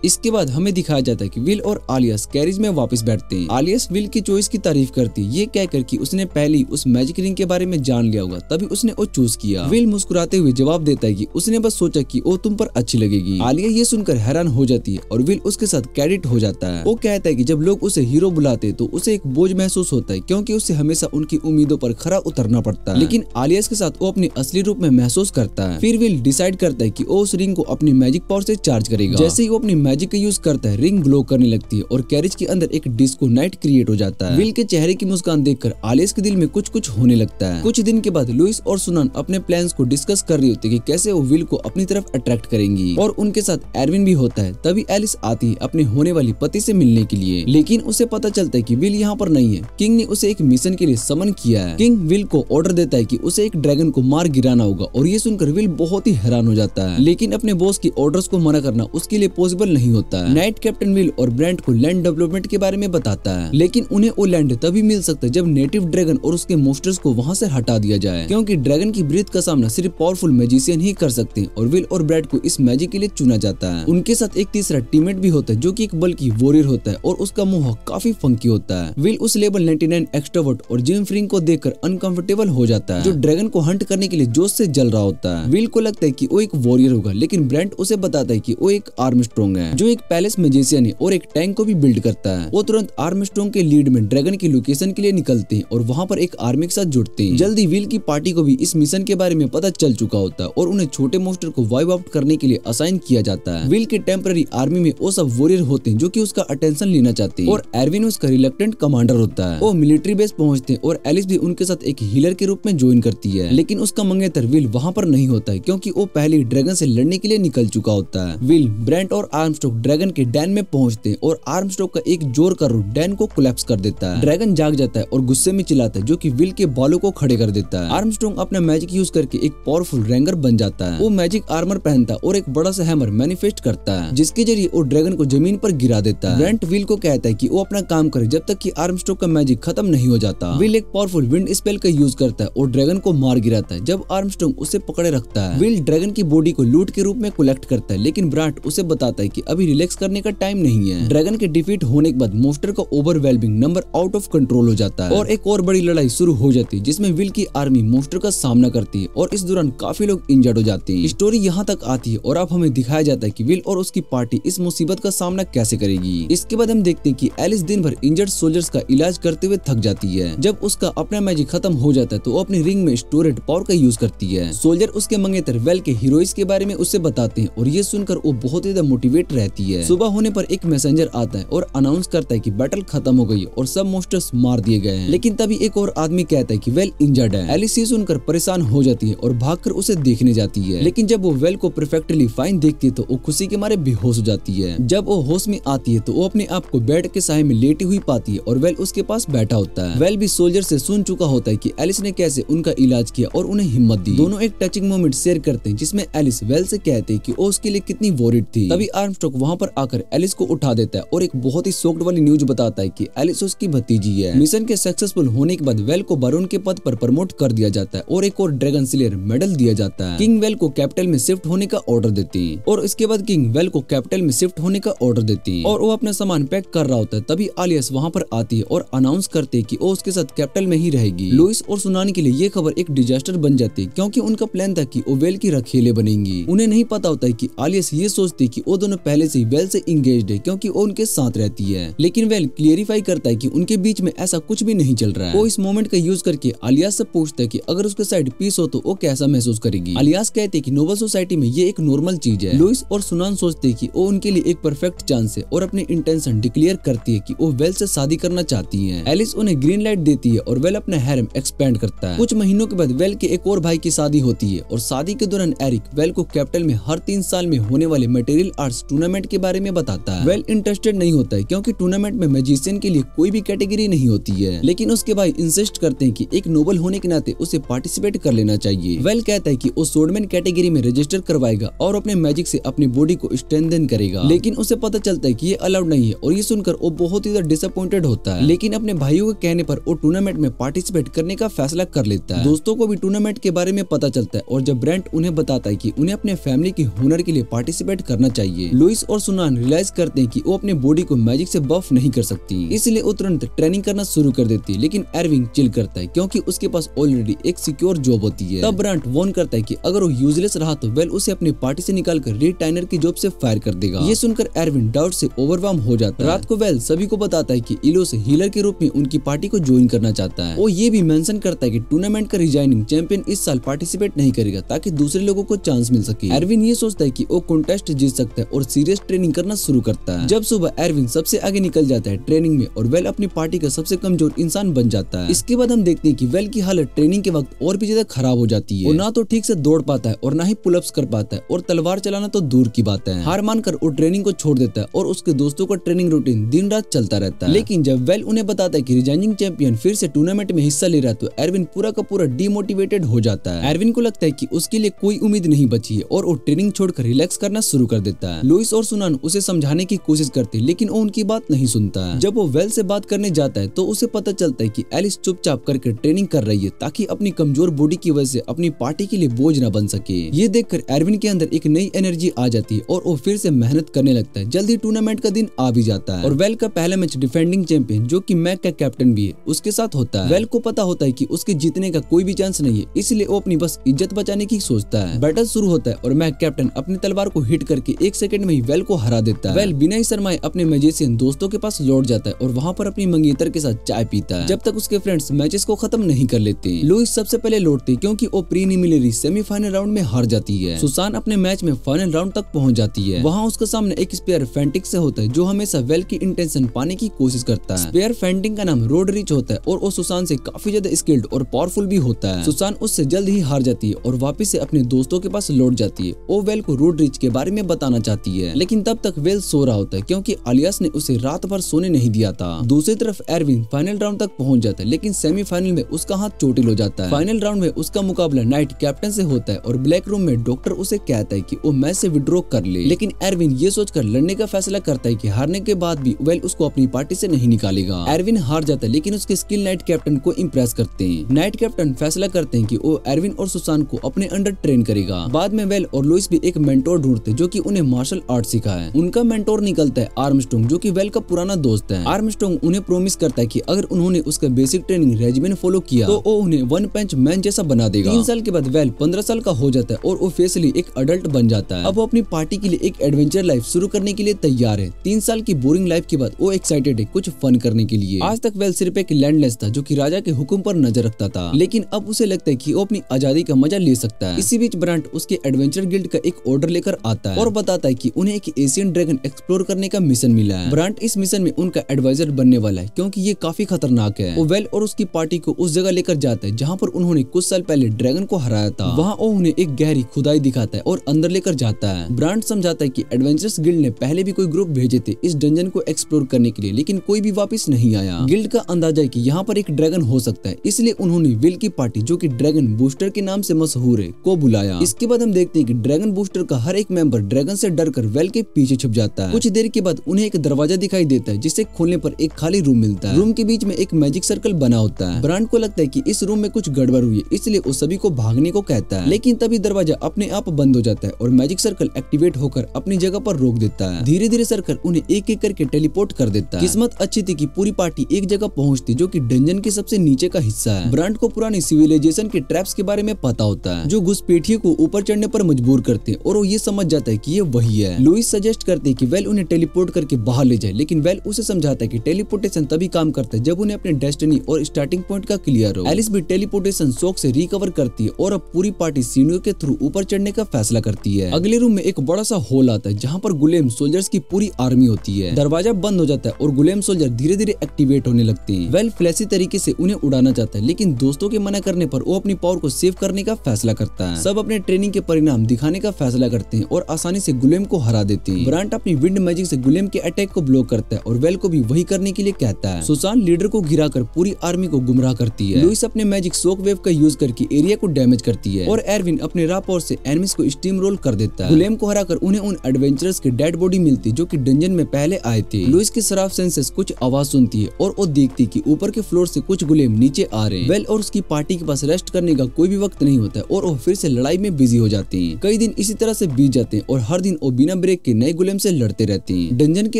इसके बाद हमें दिखाया जाता है कि विल और आलियास कैरिज में वापस बैठते हैं। आलियास विल की चॉइस की तारीफ करती है, ये कहकर कि उसने पहले ही उस मैजिक रिंग के बारे में जान लिया होगा, तभी उसने वो चूज किया। विल मुस्कुराते हुए जवाब देता है कि उसने बस सोचा कि वो तुम पर अच्छी लगेगी। आलिया ये सुनकर हैरान हो जाती है और विल उसके साथ कैडेट हो जाता है। वो कहता है कि जब लोग उसे हीरो बुलाते तो उसे एक बोझ महसूस होता है, क्योंकि उसे हमेशा उनकी उम्मीदों पर खरा उतरना पड़ता है। लेकिन आलियास के साथ वो अपने असली रूप में महसूस करता है। फिर विल डिसाइड करता है कि वो उस रिंग को अपनी मैजिक पावर से चार्ज करेगा। जैसे ही वो अपनी मैजिक का यूज करता है, रिंग ग्लो करने लगती है और कैरिज के अंदर एक डिस्को नाइट क्रिएट हो जाता है। विल के चेहरे की मुस्कान देखकर आलियास के दिल में कुछ कुछ होने लगता है। कुछ दिन के बाद लुइस और सुनान अपने प्लान्स को डिस्कस कर रही होती है कि कैसे वो विल को अपनी तरफ अट्रैक्ट करेंगी, और उनके साथ एरविन भी होता है। तभी एलिस आती है अपने होने वाली पति से मिलने के लिए, लेकिन उसे पता चलता है कि विल यहाँ पर नहीं है। किंग ने उसे एक मिशन के लिए समन किया है। किंग विल को ऑर्डर देता है कि उसे एक ड्रैगन को मार गिराना होगा, और ये सुनकर विल बहुत ही हैरान हो जाता है। लेकिन अपने बॉस की ऑर्डर्स को मना करना उसके लिए पॉसिबल नहीं होता है। नाइट कैप्टन विल और ब्रेंट को लैंड डेवलपमेंट के बारे में बताता है, लेकिन उन्हें वो लैंड तभी मिल सकता है जब नेटिव ड्रैगन और उसके मोस्टर्स को वहाँ से हटा दिया जाए, क्योंकि ड्रैगन की ब्रीथ का सामना सिर्फ पावरफुल मैजिशियन ही कर सकते हैं, और विल और ब्रेंट को इस मैजिक के लिए चुना जाता है। उनके साथ एक तीसरा टीममेट भी होता है जो कि एक बल्कि वॉरियर होता है, और उसका मुंह काफी फंकी होता है। विल उस लेवल 99 एक्सट्रोवर्ट और जिम फ्रिंग को देखकर अनकंफर्टेबल हो जाता है, जो ड्रैगन को हंट करने के लिए जोश से जल रहा होता है। विल को लगता है कि वो एक वॉरियर होगा, लेकिन ब्रेंट उसे बताता है कि वो एक आर्मस्ट्रॉन्ग है, जो एक पैलेस मैजिशियन है और एक टैंक को भी बिल्ड करता है। वो तुरंत आर्मस्ट्रॉन्ग के लीड में ड्रैगन की लोकेशन के लिए निकलते हैं और वहाँ पर एक आर्मी के साथ जुड़ते हैं। जल्दी विल की पार्टी को भी इस मिशन के बारे में पता चल चुका होता है, और उन्हें छोटे मोस्टर को वाइप आउट करने के लिए असाइन किया जाता है। विल के टेम्पररी आर्मी में वो सब वॉरियर होते हैं जो कि उसका अटेंशन लेना चाहते हैं, और एरविन उसका रिलक्टेंट कमांडर होता है। वो मिलिट्री बेस पहुंचते हैं और एलिस भी उनके साथ एक हीलर के रूप में ज्वाइन करती है, लेकिन उसका मंगेतर विल वहाँ पर नहीं होता है, क्योंकि वो पहले ही ड्रैगन से लड़ने के लिए निकल चुका होता है। विल, ब्रेंट और आर्मस्ट्रॉन्ग ड्रैगन के डैन में पहुंचते हैं, और आर्मस्ट्रॉन्ग का एक जोर का रूट डैन को कोलैप्स कर देता है। ड्रैगन जाग जाता है और गुस्से में चिल्लाता है, जो कि विल के बालों को खड़े कर देता है। आर्मस्ट्रॉन्ग अपना मैजिक यूज करके एक पावरफुल रैंगर बन जाता है। वो मैजिक आर्मर पहनता है और एक बड़ा सा हैमर मैनिफेस्ट करता है, जिसके जरिए वो ड्रैगन को जमीन पर गिरा देता है। ब्रेंट विल को कहता है कि वो अपना काम करे जब तक कि आर्मस्ट्रॉन्ग का मैजिक खत्म नहीं हो जाता। विल एक पावरफुल विंड स्पेल का यूज करता है और ड्रैगन को मार गिराता है। जब आर्मस्ट्रॉन्ग उसे पकड़े रखता है, विल ड्रैगन की बॉडी को लूट के रूप में कलेक्ट करता है, लेकिन ब्रांट उसे बताता है कि अभी रिलैक्स करने का टाइम नहीं है। ड्रैगन के डिफीट होने के बाद मोस्टर का overwhelming number out of control हो जाता है, और एक और बड़ी लड़ाई शुरू हो जाती है, जिसमें विल की आर्मी मोस्टर का सामना करती है, और इस दौरान काफी लोग इंजर्ड हो जाते हैं। स्टोरी यहाँ तक आती है और अब हमें दिखाया जाता है कि विल और उसकी पार्टी इस मुसीबत का सामना कैसे करेगी। इसके बाद हम देखते हैं कि एलिस दिन भर इंजर्ड सोल्जर्स का इलाज करते हुए थक जाती है। जब उसका अपना मैजिक खत्म हो जाता है तो वो अपनी रिंग में स्टोरेड पावर का यूज करती है। सोल्जर उसके मंगेतर वेल के हीरोइस के बारे में उससे बताते हैं, और ये सुनकर वो बहुत ज्यादा मोटिवेट रहती है। सुबह होने पर एक मैसेंजर आता है और अनाउंस करता है कि बैटल खत्म हो गई और सब मोस्टर्स मार दिए गए हैं, लेकिन तभी एक और आदमी कहता है कि वेल इंजर्ड है। एलिस ये सुनकर परेशान हो जाती है और भागकर उसे देखने जाती है, लेकिन जब वो वेल को परफेक्टली फाइन देखती है तो वो खुशी के मारे बेहोश हो जाती है। जब वो होश में आती है तो वो अपने आप को बेड के साए में लेटी हुई पाती है और वेल उसके पास बैठा होता है। वेल भी सोल्जर से सुन चुका होता है कि एलिस ने कैसे उनका इलाज किया और उन्हें हिम्मत दी। दोनों एक टचिंग मोमेंट शेयर करते हैं, जिसमें एलिस वेल से कहते हैं कि वो उसके लिए कितनी वॉरिड थी। तभी आर्मस्ट्रॉन्ग वहाँ पर आकर एलिस को उठा देता है और एक बहुत ही शॉक्ड वाली न्यूज बताता है कि एलिस उसकी भतीजी है। मिशन के सक्सेसफुल होने के बाद वेल को बारोन के पद पर प्रमोट कर दिया जाता है और एक और ड्रैगन स्लेयर मेडल दिया जाता है। किंग वेल को कैपिटल में शिफ्ट होने का ऑर्डर देते हैं, और इसके बाद किंग वेल को कैपिटल में शिफ्ट होने का ऑर्डर देते हैं, और वो अपना सामान पैक कर रहा होता है। तभी आलियास वहाँ पर आती है और अनाउंस करते हैं कि वो उसके साथ कैपिटल में ही रहेगी। लुइस और सुनानी के लिए ये खबर एक डिजास्टर बन जाती है, क्योंकि उनका प्लान था कि वो वेल की रखेले बनेंगी। उन्हें नहीं पता होता है कि आलियास ये सोचती है कि वो दोनों पहले से ही वेल से इंगेज्ड है, क्योंकि वो उनके साथ रहती है। लेकिन वेल क्लियरिफाई करता है कि उनके बीच में ऐसा कुछ भी नहीं चल रहा है। वो इस मोमेंट का यूज करके आलियास से पूछता है कि अगर उसके साइड पीस हो तो वो कैसा महसूस करेगी। आलियास कहते हैं कि नोबल सोसाइटी में ये एक नॉर्मल चीज है। लुइस और सुनान सोचते हैं कि वो उनके लिए एक परफेक्ट चांस है और अपनी इंटेंशन डिक्लेयर करती है कि वो वेल से शादी करना चाहती है। एलिस उन्हें ग्रीन लाइट देती है और वेल अपना हैरम एक्सपेंड करता है। कुछ महीनों के बाद वेल के एक और भाई की शादी होती है, और शादी के दौरान एरिक वेल को कैपिटल में हर 3 साल में होने वाले मटेरियल आर्ट्स टूर्नामेंट टूर्नामेंट के बारे में बताता है। वेल इंटरेस्टेड नहीं होता है क्योंकि टूर्नामेंट में मैजिशियन के लिए कोई भी कैटेगरी नहीं होती है, लेकिन उसके भाई इंसिस्ट करते हैं कि एक नोबल होने के नाते उसे पार्टिसिपेट कर लेना चाहिए। वेल कहता है कि वो सोर्डमैन कैटेगरी में रजिस्टर करवाएगा और अपने मैजिक से अपनी बॉडी को स्ट्रेंथन करेगा, लेकिन उसे पता चलता है कि ये अलाउड नहीं है और ये सुनकर वो बहुत ही डिसअपॉइंटेड होता है। लेकिन अपने भाइयों के कहने पर वो टूर्नामेंट में पार्टिसिपेट करने का फैसला कर लेता है। दोस्तों को भी टूर्नामेंट के बारे में पता चलता है और जब ब्रेंट उन्हें बताता है कि उन्हें अपने फैमिली की हुनर के लिए पार्टिसिपेट करना चाहिए, लुइस और सुनान रियलाइज करते हैं कि वो अपने बॉडी को मैजिक से बफ नहीं कर सकती, इसलिए वो तुरंत ट्रेनिंग करना शुरू कर देती है। लेकिन एरविंग चिल करता है क्योंकि उसके पास ऑलरेडी एक सिक्योर जॉब होती है। तब ब्रांट वॉर्न करता है कि अगर वो यूजलेस रहा तो वेल उसे अपनी पार्टी से निकालकर रीड टाइनर की जॉब से फायर कर देगा। ये सुनकर एरविन डाउट से ओवरवेल्म हो जाता है। रात को वेल सभी को बताता है कि इलोस हीलर के रूप में उनकी पार्टी को ज्वाइन करना चाहता है। वो ये भी मेंशन करता है कि टूर्नामेंट का रिजाइनिंग चैंपियन इस साल पार्टिसिपेट नहीं करेगा ताकि दूसरे लोगों को चांस मिल सके। एरविन ये सोचता है कि वो कॉन्टेस्ट जीत सकता है और सीरियस ट्रेनिंग करना शुरू करता है। जब सुबह एरविन सबसे आगे निकल जाता है ट्रेनिंग में और वेल अपनी पार्टी का सबसे कमजोर इंसान बन जाता है। इसके बाद हम देखते हैं कि वेल की हालत ट्रेनिंग के वक्त और भी ज्यादा खराब हो जाती है। वो ना तो ठीक से दौड़ पाता है और ना ही पुलअप्स कर पाता है और तलवार चलाना तो दूर की बात है। हार मानकर वो ट्रेनिंग को छोड़ देता है और उसके दोस्तों का ट्रेनिंग रूटीन दिन रात चलता रहता है। लेकिन जब वेल उन्हें बताता है कि रिजाइनिंग चैंपियन फिर से टूर्नामेंट में हिस्सा ले रहा है तो एरविन पूरा का पूरा डिमोटिवेटेड हो जाता है। एरविन को लगता है कि उसके लिए कोई उम्मीद नहीं बची है और वो ट्रेनिंग छोड़कर रिलैक्स करना शुरू कर देता है। लुइस और सुनान उसे समझाने की कोशिश करते हैं लेकिन वो उनकी बात नहीं सुनता है। जब वो वेल से बात करने जाता है तो उसे पता चलता है कि एलिस चुपचाप करके ट्रेनिंग कर रही है ताकि अपनी कमजोर बॉडी की वजह से अपनी पार्टी के लिए बोझ न बन सके। ये देखकर एरविन के अंदर एक नई एनर्जी आ जाती है और वो फिर से मेहनत करने लगता है। जल्द ही टूर्नामेंट का दिन आ भी जाता है और वेल का पहला मैच डिफेंडिंग चैंपियन जो कि मैक का कैप्टन भी है उसके साथ होता है। वेल को पता होता है कि उसके जीतने का कोई भी चांस नहीं है, इसलिए वो अपनी बस इज्जत बचाने की सोचता है। बैटल शुरू होता है और मैक कैप्टन अपनी तलवार को हिट करके 1 सेकंड में ही वेल को हरा देता है। वेल बिना ही शर्माए अपने मैजिशियन दोस्तों के पास लौट जाता है और वहाँ पर अपनी मंगेतर के साथ चाय पीता है जब तक उसके फ्रेंड्स मैचेस को खत्म नहीं कर लेते। लुइस सबसे पहले लौटती क्योंकि वो प्रीलिमिनरी सेमीफाइनल राउंड में हार जाती है। सुसान अपने मैच में फाइनल राउंड तक पहुंच जाती है। वहाँ उसके सामने एक स्पेयर फैंटिक से होता है जो हमेशा वेल की इंटेंशन पाने की कोशिश करता है। स्पेयर फैंटिक का नाम रोडरिच होता है और वो सुसान से काफी ज्यादा स्किल्ड और पावरफुल भी होता है। सुसान उससे जल्द ही हार जाती है और वापस से अपने दोस्तों के पास लौट जाती है। वो वेल को रोडरिच के बारे में बताना चाहती है लेकिन तब तक वेल सो रहा होता है क्योंकि अलियास ने उसे रात भर सोने नहीं दिया था। दूसरी तरफ एरविन फाइनल राउंड तक पहुंच जाता है लेकिन सेमीफाइनल में उसका हाथ चोटिल हो जाता है। फाइनल राउंड में उसका मुकाबला नाइट कैप्टन से होता है और ब्लैक रूम में डॉक्टर उसे कहता है कि वो मैच से विड्रॉ कर ले, लेकिन एरविन ये सोचकर लड़ने का फैसला करता है कि हारने के बाद भी वेल उसको अपनी पार्टी से नहीं निकालेगा। एरविन हार जाता है लेकिन उसके स्किल नाइट कैप्टन को इम्प्रेस करते हैं। नाइट कैप्टन फैसला करते हैं कि वो एरविन और सुसान को अपने अंडर ट्रेन करेगा। बाद में वेल और लुइस भी एक मेंटोर ढूंढते जो कि उन्हें मार्शल आर्ट सिखाए। उनका मेंटोर निकलता है आर्मस्ट्रॉन्ग जो कि वेल का पुराना दोस्त है। आर्मस्ट्रॉन्ग उन्हें प्रॉमिस करता है कि अगर उन्होंने उसका बेसिक ट्रेनिंग रेजिमेंट फॉलो किया तो वो उन्हें वन पंच मैन जैसा बना देगा। 3 साल के बाद वेल 15 साल का हो जाता है और ऑफिशियली एक अडल्ट बन जाता है। अब वो अपनी पार्टी के लिए एक एडवेंचर लाइफ शुरू करने के लिए तैयार है। 3 साल की बोरिंग लाइफ के बाद वो एक्साइटेड है कुछ फन करने के लिए। आज तक वेल सिर्फ एक लैंडलेस था जो कि राजा के हुक्म पर नजर रखता था, लेकिन अब उसे लगता है कि वो अपनी आजादी का मजा ले सकता है। इसी बीच ब्रांट उसके एडवेंचर गिल्ड का एक ऑर्डर लेकर आता है और बताता है कि उन्हें एक एशियन ड्रैगन एक्सप्लोर करने का मिशन मिला है। ब्रांट इस मिशन में उनका एडवाइजर बनने वाला है क्योंकि ये काफी खतरनाक है। वो वेल और उसकी पार्टी को उस जगह लेकर जाता है जहाँ पर उन्होंने कुछ साल पहले ड्रैगन को हराया था। वहाँ वो उन्हें एक गहरी खुदाई दिखाता है और अंदर लेकर जाता है। ब्रांट समझाता है कि एडवेंचरस गिल्ड ने पहले भी कोई ग्रुप भेजे थे इस डंजन को एक्सप्लोर करने के लिए, लेकिन कोई भी वापस नहीं आया। गिल्ड का अंदाजा है कि यहाँ पर एक ड्रैगन हो सकता है, इसलिए उन्होंने विल की पार्टी जो कि ड्रैगन बूस्टर के नाम से मशहूर है को बुलाया। इसके बाद हम देखते हैं कि ड्रैगन बूस्टर का हर एक मेंबर ड्रैगन से डरकर वेल के पीछे छुप जाता है। कुछ देर के बाद उन्हें एक दरवाजा दिखाई देता है जिसे खोलने पर एक खाली रूम मिलता है। रूम के बीच में एक मैजिक सर्कल बना होता है। ब्रांड को लगता है कि इस रूम में कुछ गड़बड़ हुई है, इसलिए वो सभी को भागने को कहता है, लेकिन तभी दरवाजा अपने आप बंद हो जाता है और मैजिक सर्कल एक्टिवेट होकर अपनी जगह पर रोक देता है। धीरे धीरे सर्कल उन्हें एक एक करके टेलीपोर्ट कर देता है। किस्मत अच्छी थी कि पूरी पार्टी एक जगह पहुंचती जो कि डंजन के सबसे नीचे का हिस्सा है। ब्रांड को पुरानी सिविलाइजेशन के ट्रैप्स के बारे में पता होता है जो घुसपैठियों को ऊपर चढ़ने पर मजबूर करते हैं और वो ये समझ जाता है कि ये वही है। लुइस सजेस्ट करते हैं कि वेल उन्हें टेलीपोर्ट करके बाहर ले जाए, लेकिन वेल उसे समझाता है कि टेलीपोर्टेशन तभी काम करता है जब उन्हें अपने डेस्टिनी और स्टार्टिंग पॉइंट का क्लियर हो। एलिस भी टेलीपोर्टेशन शॉक से रिकवर करती है और अब पूरी पार्टी सीढ़ियों के थ्रू ऊपर चढ़ने का फैसला करती है। अगले रूम में एक बड़ा सा होल आता है जहाँ पर गुलेम सोल्जर्स की पूरी आर्मी होती है। दरवाजा बंद हो जाता है और गुलेम सोल्जर धीरे धीरे एक्टिवेट होने लगते हैं। वेल फ्लैशी तरीके से उन्हें उड़ाना चाहता है, लेकिन दोस्तों के मना करने पर वो अपनी पावर को सेव करने का फैसला करता है। सब अपने ट्रेनिंग के परिणाम दिखाने का फैसला करते हैं और आसानी से गुलेम को हरा देते हैं। ब्रांट अपनी विंड मैजिक से गुलेम के अटैक को ब्लॉक करता है और वेल को भी वही करने के लिए कहता है। सुसान लीडर को गिराकर पूरी आर्मी को गुमराह करती है। लुइस अपने मैजिक शॉक वेव का यूज करके एरिया को डैमेज करती है और एरविन अपने रॉ पावर से एनिमीज को स्टीम रोल कर देता है। गुलेम को हराकर उन्हें उन एडवेंचरर्स की डेड बॉडी मिलती जो कि डंजन में पहले आए थे। लुइस की शराब सेंसेस कुछ आवाज सुनती है और वो देखती कि ऊपर के फ्लोर से कुछ गुलेम नीचे आ रहे हैं। वेल और उसकी पार्टी के पास रेस्ट करने का कोई भी वक्त नहीं होता और वो फिर से लड़ाई में बिजी हो जाते हैं। कई दिन इसी तरह से बीत जाते हैं और हर दिन वो बिना ब्रेक के नए गुलेम से लड़ते रहते हैं। डंजन के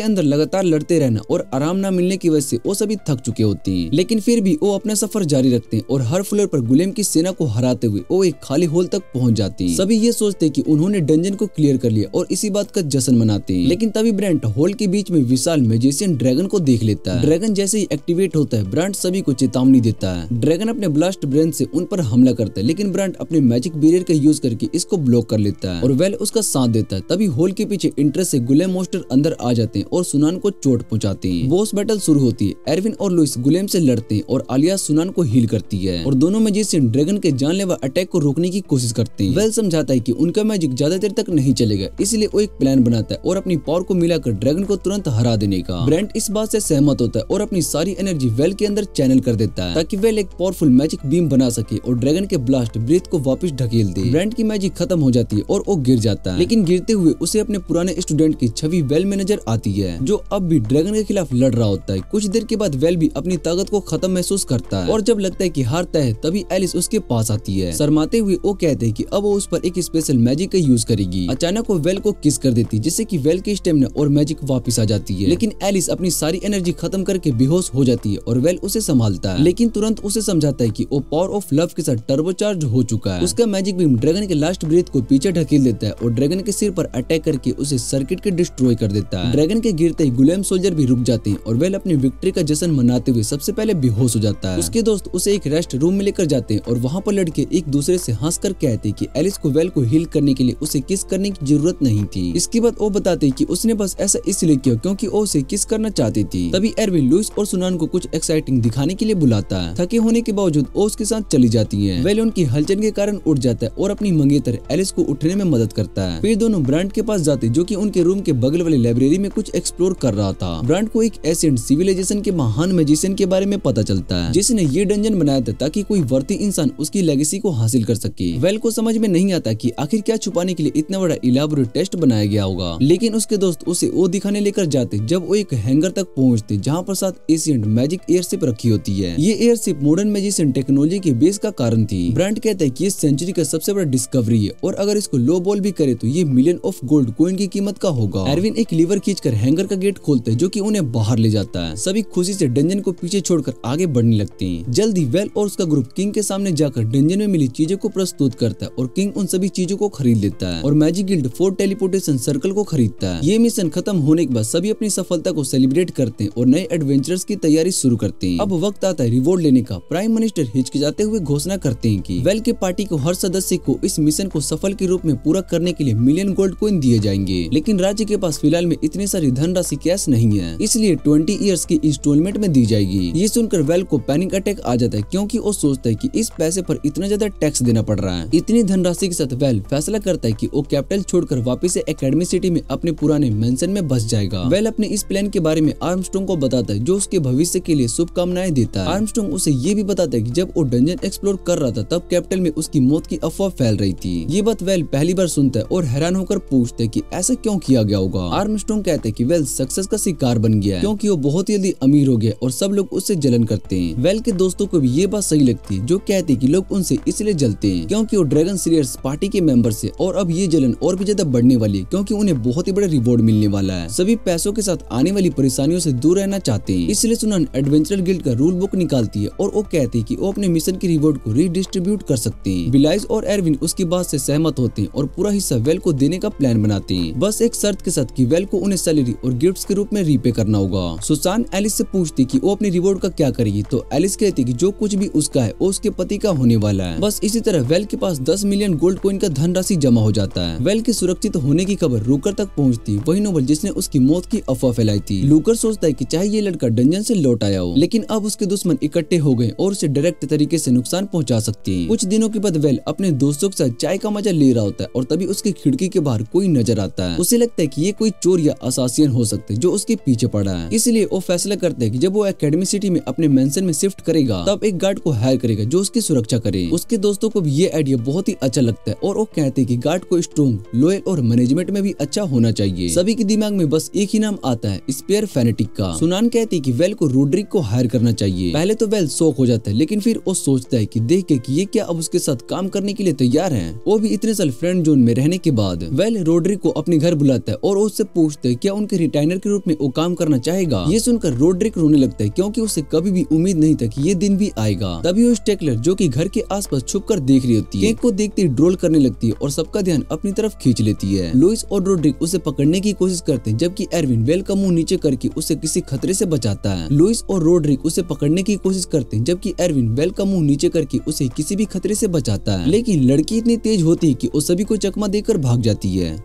अंदर लगातार लड़ते रहना और आराम न मिलने की वजह से वो सभी थक चुके होते हैं, लेकिन फिर भी वो अपना सफर जारी रखते हैं और हर फ्लोर पर गुलेम की सेना को हराते हुए वो एक खाली होल तक पहुंच जाते हैं। सभी ये सोचते हैं कि उन्होंने डंजन को क्लियर कर लिया और इसी बात का जश्न मनाते हैं। लेकिन तभी ब्रांट होल के बीच में विशाल मैजिशियन ड्रैगन को देख लेता है। ड्रैगन जैसे ही एक्टिवेट होता है ब्रांट सभी को चेतावनी देता है। ड्रैगन अपने ब्लास्ट ब्रेन से उन पर हमला करता है, लेकिन ब्रांट अपने मैजिक बैरियर का यूज करके इसको ब्लॉक कर लेता है और वेल उसका साथ देता है। तभी होल के पीछे इंटरेस्ट से गुलेम मोस्टर अंदर आ जाते हैं और सुनान को चोट पहुंचाते हैं। बॉस बैटल शुरू होती है। एरविन और लुइस गुलेम से लड़ते हैं और आलिया सुनान को हील करती है और दोनों मैजिशियन ड्रैगन के जानलेवा अटैक को रोकने की कोशिश करते हैं। वेल समझाता है कि उनका मैजिक ज्यादा देर तक नहीं चलेगा, इसलिए वो एक प्लान बनाता है और अपनी पावर को मिलाकर ड्रैगन को तुरंत हरा देने का। ब्रांट इस बात से सहमत होता है और अपनी सारी एनर्जी वेल के अंदर चैनल कर देता है ताकि वेल एक पावरफुल मैजिक बीम बना सके और ड्रैगन के ब्लास्ट ब्रीथ को वापस ढकेल दे। ब्रांट की मैजिक खत्म हो जाती है और वो गिर जाता है, लेकिन गिरते हुए उसे अपने पुराने स्टूडेंट की छवि वेल में नजर आती है जो अब भी ड्रैगन के खिलाफ लड़ रहा होता है। कुछ देर के बाद वेल भी अपनी ताकत को खत्म महसूस करता है और जब लगता है कि हारता है तभी एलिस उसके पास आती है। शर्माते हुए वो कहते हैं कि अब वो उस पर एक स्पेशल मैजिक का यूज करेगी। अचानक वो वेल को किस कर देती जिससे कि वेल की स्टेमिना और मैजिक वापस आ जाती है, लेकिन एलिस अपनी सारी एनर्जी खत्म करके बेहोश हो जाती है और वेल उसे संभालता है, लेकिन तुरंत उसे समझाता है कि वो पावर ऑफ लव के साथ टर्बोचार्ज हो चुका है। उसका मैजिक बीम ड्रैगन के लास्ट ब्रेथ को पीछे ढकेल देता है और ड्रैगन के सिर पर अटैक करके उसे सर्किट के डिस्ट्रॉय कर देता है। ड्रैगन के गिरते ही गुलेम सोल्जर भी रुक जाते हैं और वेल अपनी विक्ट्री का जश्न मनाते हुए सबसे पहले बेहोश हो जाता है। उसके दोस्त उसे एक रेस्ट रूम में लेकर जाते हैं और वहाँ पर लड़के एक दूसरे से हंसकर कहते हैं कि एलिस को वेल को हील करने के लिए उसे किस करने की जरूरत नहीं थी। इसके बाद वो बताते हैं कि उसने बस ऐसा इसलिए किया क्योंकि वो उसे किस करना चाहती थी। तभी एरविन लुइस और सुनान को कुछ एक्साइटिंग दिखाने के लिए बुलाता है। थके होने के बावजूद वो उसके साथ चली जाती है। वेल उनकी हलचल के कारण उठ जाता है और अपनी मंगेतर एलिस को उठने में मदद करता है। फिर दोनों ब्रांट के पास जाते जो कि उनके रूम के बगल वाली लाइब्रेरी में कुछ एक्सप्लोर कर रहा था। ब्रांट को एक एशियंट सिविलाइजेशन के महान मैजिशियन के बारे में पता चलता है जिसने ये डंजन बनाया था ताकि कोई वर्ती इंसान उसकी लेगेसी को हासिल कर सके। वेल को समझ में नहीं आता कि आखिर क्या छुपाने के लिए इतना बड़ा इलाबोरेट टेस्ट बनाया गया होगा, लेकिन उसके दोस्त उसे वो दिखाने लेकर जाते जब वो एक हैंगर तक पहुंचते जहाँ पर साथ एशियंट मैजिक एयरशिप रखी होती है। ये एयरशिप मॉडर्न मैजिशियन टेक्नोलॉजी के बेस का कारण थी। ब्रांट कहता है कि ये सेंचुरी का सबसे बड़ा डिस्कवरी है और अगर इसको लो बॉल भी करे तो ये मिलियन ऑफ गोल्ड कॉइन की कीमत का होगा। एरविन एक लीवर खींचकर हैंगर का गेट खोलते हैं जो कि उन्हें बाहर ले जाता है। सभी खुशी से डंजन को पीछे छोड़कर आगे बढ़ने लगते हैं। जल्दी वेल और उसका ग्रुप किंग के सामने जाकर डंजन में मिली चीजों को प्रस्तुत करता है और किंग उन सभी चीजों को खरीद लेता है और magic guild fort teleportation circle को खरीदता है। ये मिशन खत्म होने के बाद सभी अपनी सफलता को सेलिब्रेट करते हैं और नए एडवेंचर्स की तैयारी शुरू करते हैं। अब वक्त आता है रिवॉर्ड लेने का। प्राइम मिनिस्टर हिचकिचाते हुए घोषणा करते हैं कि वेल के पार्टी को हर सदस्य को इस मिशन को सफल के रूप में पूरा करने के लिए मिलियन गोल्ड कॉइन दिए जाएंगे, लेकिन राज्य के पास फिलहाल में इतनी सारी धनराशि कैश नहीं है, इसलिए 20 इयर्स की इंस्टॉलमेंट में दी जाएगी। ये सुनकर वेल को पैनिक अटैक आ जाता है क्योंकि वो सोचता है कि इस पैसे पर इतना ज्यादा टैक्स देना पड़ रहा है। इतनी धनराशि के साथ वेल फैसला करता है कि वो कैपिटल छोड़कर वापस से एकेडमी सिटी में अपने पुराने मेंशन में बस जाएगा। वेल अपने इस प्लान के बारे में आर्मस्ट्रॉन्ग को बताता है जो उसके भविष्य के लिए शुभकामनाएं देता है। आर्मस्ट्रॉन्ग उसे ये भी बताता है कि जब वो डंजन एक्सप्लोर कर रहा था तब कैपिटल में उसकी मौत की अफवाह फैल रही थी। ये बात वेल पहली बार सुनता है और हैरान होकर पूछता है कि ऐसा क्यों किया गया होगा। आर्मस्ट्रॉन्ग कहते हैं कि वेल सक्सेस का शिकार बन गया है क्योंकि वो बहुत ही जल्दी अमीर हो गया और सब लोग उससे जलन करते हैं। वेल के दोस्तों को भी ये बात सही लगती है जो कहते हैं कि लोग उनसे इसलिए जलते हैं क्योंकि वो ड्रैगन स्लेयर्स पार्टी के मेंबर से, और अब ये जलन और भी ज्यादा बढ़ने वाली है क्योंकि उन्हें बहुत ही बड़ा रिवॉर्ड मिलने वाला है। सभी पैसों के साथ आने वाली परेशानियों से दूर रहना चाहते हैं, इसलिए सुनान एडवेंचर गिल्ड का रूल बुक निकालती है और वो कहती है कि वो अपने मिशन के रिवॉर्ड को रीडिस्ट्रीब्यूट कर सकते हैं। बिलाइज और एरविन उसकी बात से सहमत होते हैं और पूरा हिस्सा वेल को देने का प्लान बनाते हैं, बस एक शर्त के साथ कि वेल को उन्हें सैलरी और गिफ्ट्स के रूप में रीपे करना होगा। सुसान एलिस से पूछती कि वो अपने रिवॉर्ड का क्या करेगी, तो एलिस कहती कि जो कुछ भी उसका है वो उसके पति का होने वाला है। बस इसी तरह वेल के पास 10 मिलियन गोल्ड कॉइन का धनराशि जमा हो जाता है। वेल के सुरक्षित होने की खबर लूकर तक पहुंचती, वही नोबल जिसने उसकी मौत की अफवाह फैलाई थी। लूकर सोचता है कि चाहे ये लड़का डंजन से लौट आया हो, लेकिन अब उसके दुश्मन इकट्ठे हो गए और उसे डायरेक्ट तरीके से नुकसान पहुंचा सकते हैं। कुछ दिनों के बाद वेल अपने दोस्तों के साथ चाय का मजा ले रहा होता है और तभी उसकी खिड़की के बाहर कोई नजर आता है। उसे लगता है कि ये कोई चोर या असासियन हो सकते हैं जो उसके पीछे पड़ा है। इसलिए वो फैसला करता है कि जब वो एकेडमी सिटी में अपने मेंशन में शिफ्ट करेगा तब एक गार्ड को हायर करेगा जो उसकी सुरक्षा करे। उसके दोस्तों को भी ये आइडिया बहुत ही अच्छा लगता है और वो कहते हैं कि गार्ड को स्ट्रॉन्ग, लॉयल और मैनेजमेंट में भी अच्छा होना चाहिए। सभी के दिमाग में बस एक ही नाम आता है, स्पेयर फेनेटिक का। सुनान कहती है कि वेल को रोड्रिक को हायर करना चाहिए। पहले तो वेल शॉक हो जाता है, लेकिन फिर वो सोचता है कि देख के कि ये क्या अब उसके साथ काम करने के लिए तैयार है। वो भी इतने साल फ्रेंड जोन में रहने के बाद। वेल रोड्रिक को अपने घर बुलाता है और उससे पूछता है क्या उनके रिटाइनर के रूप में वो काम करना चाहेगा। ये सुनकर रोड्रिक रोने लगता है क्योंकि उसे कभी भी उम्मीद नहीं था कि ये दिन भी आएगा। तभी वो स्टेकलर जो कि घर के आसपास छुपकर देख रही होती है, केक को देखते ही ड्रोल करने लगती है और सबका ध्यान अपनी तरफ खींच लेती है। लुइस और रोड्रिक उसे पकड़ने की कोशिश करते हैं, जबकि एरविन वेल का मुंह नीचे करके उसे किसी खतरे से बचाता है। लुइस और रोड्रिक उसे पकड़ने की कोशिश करते हैं, जबकि एरविन वेल का मुंह नीचे करके उसे किसी भी खतरे से बचाता है। लेकिन लड़की इतनी तेज होती है कि वो सभी को चकमा देकर भाग जाती है।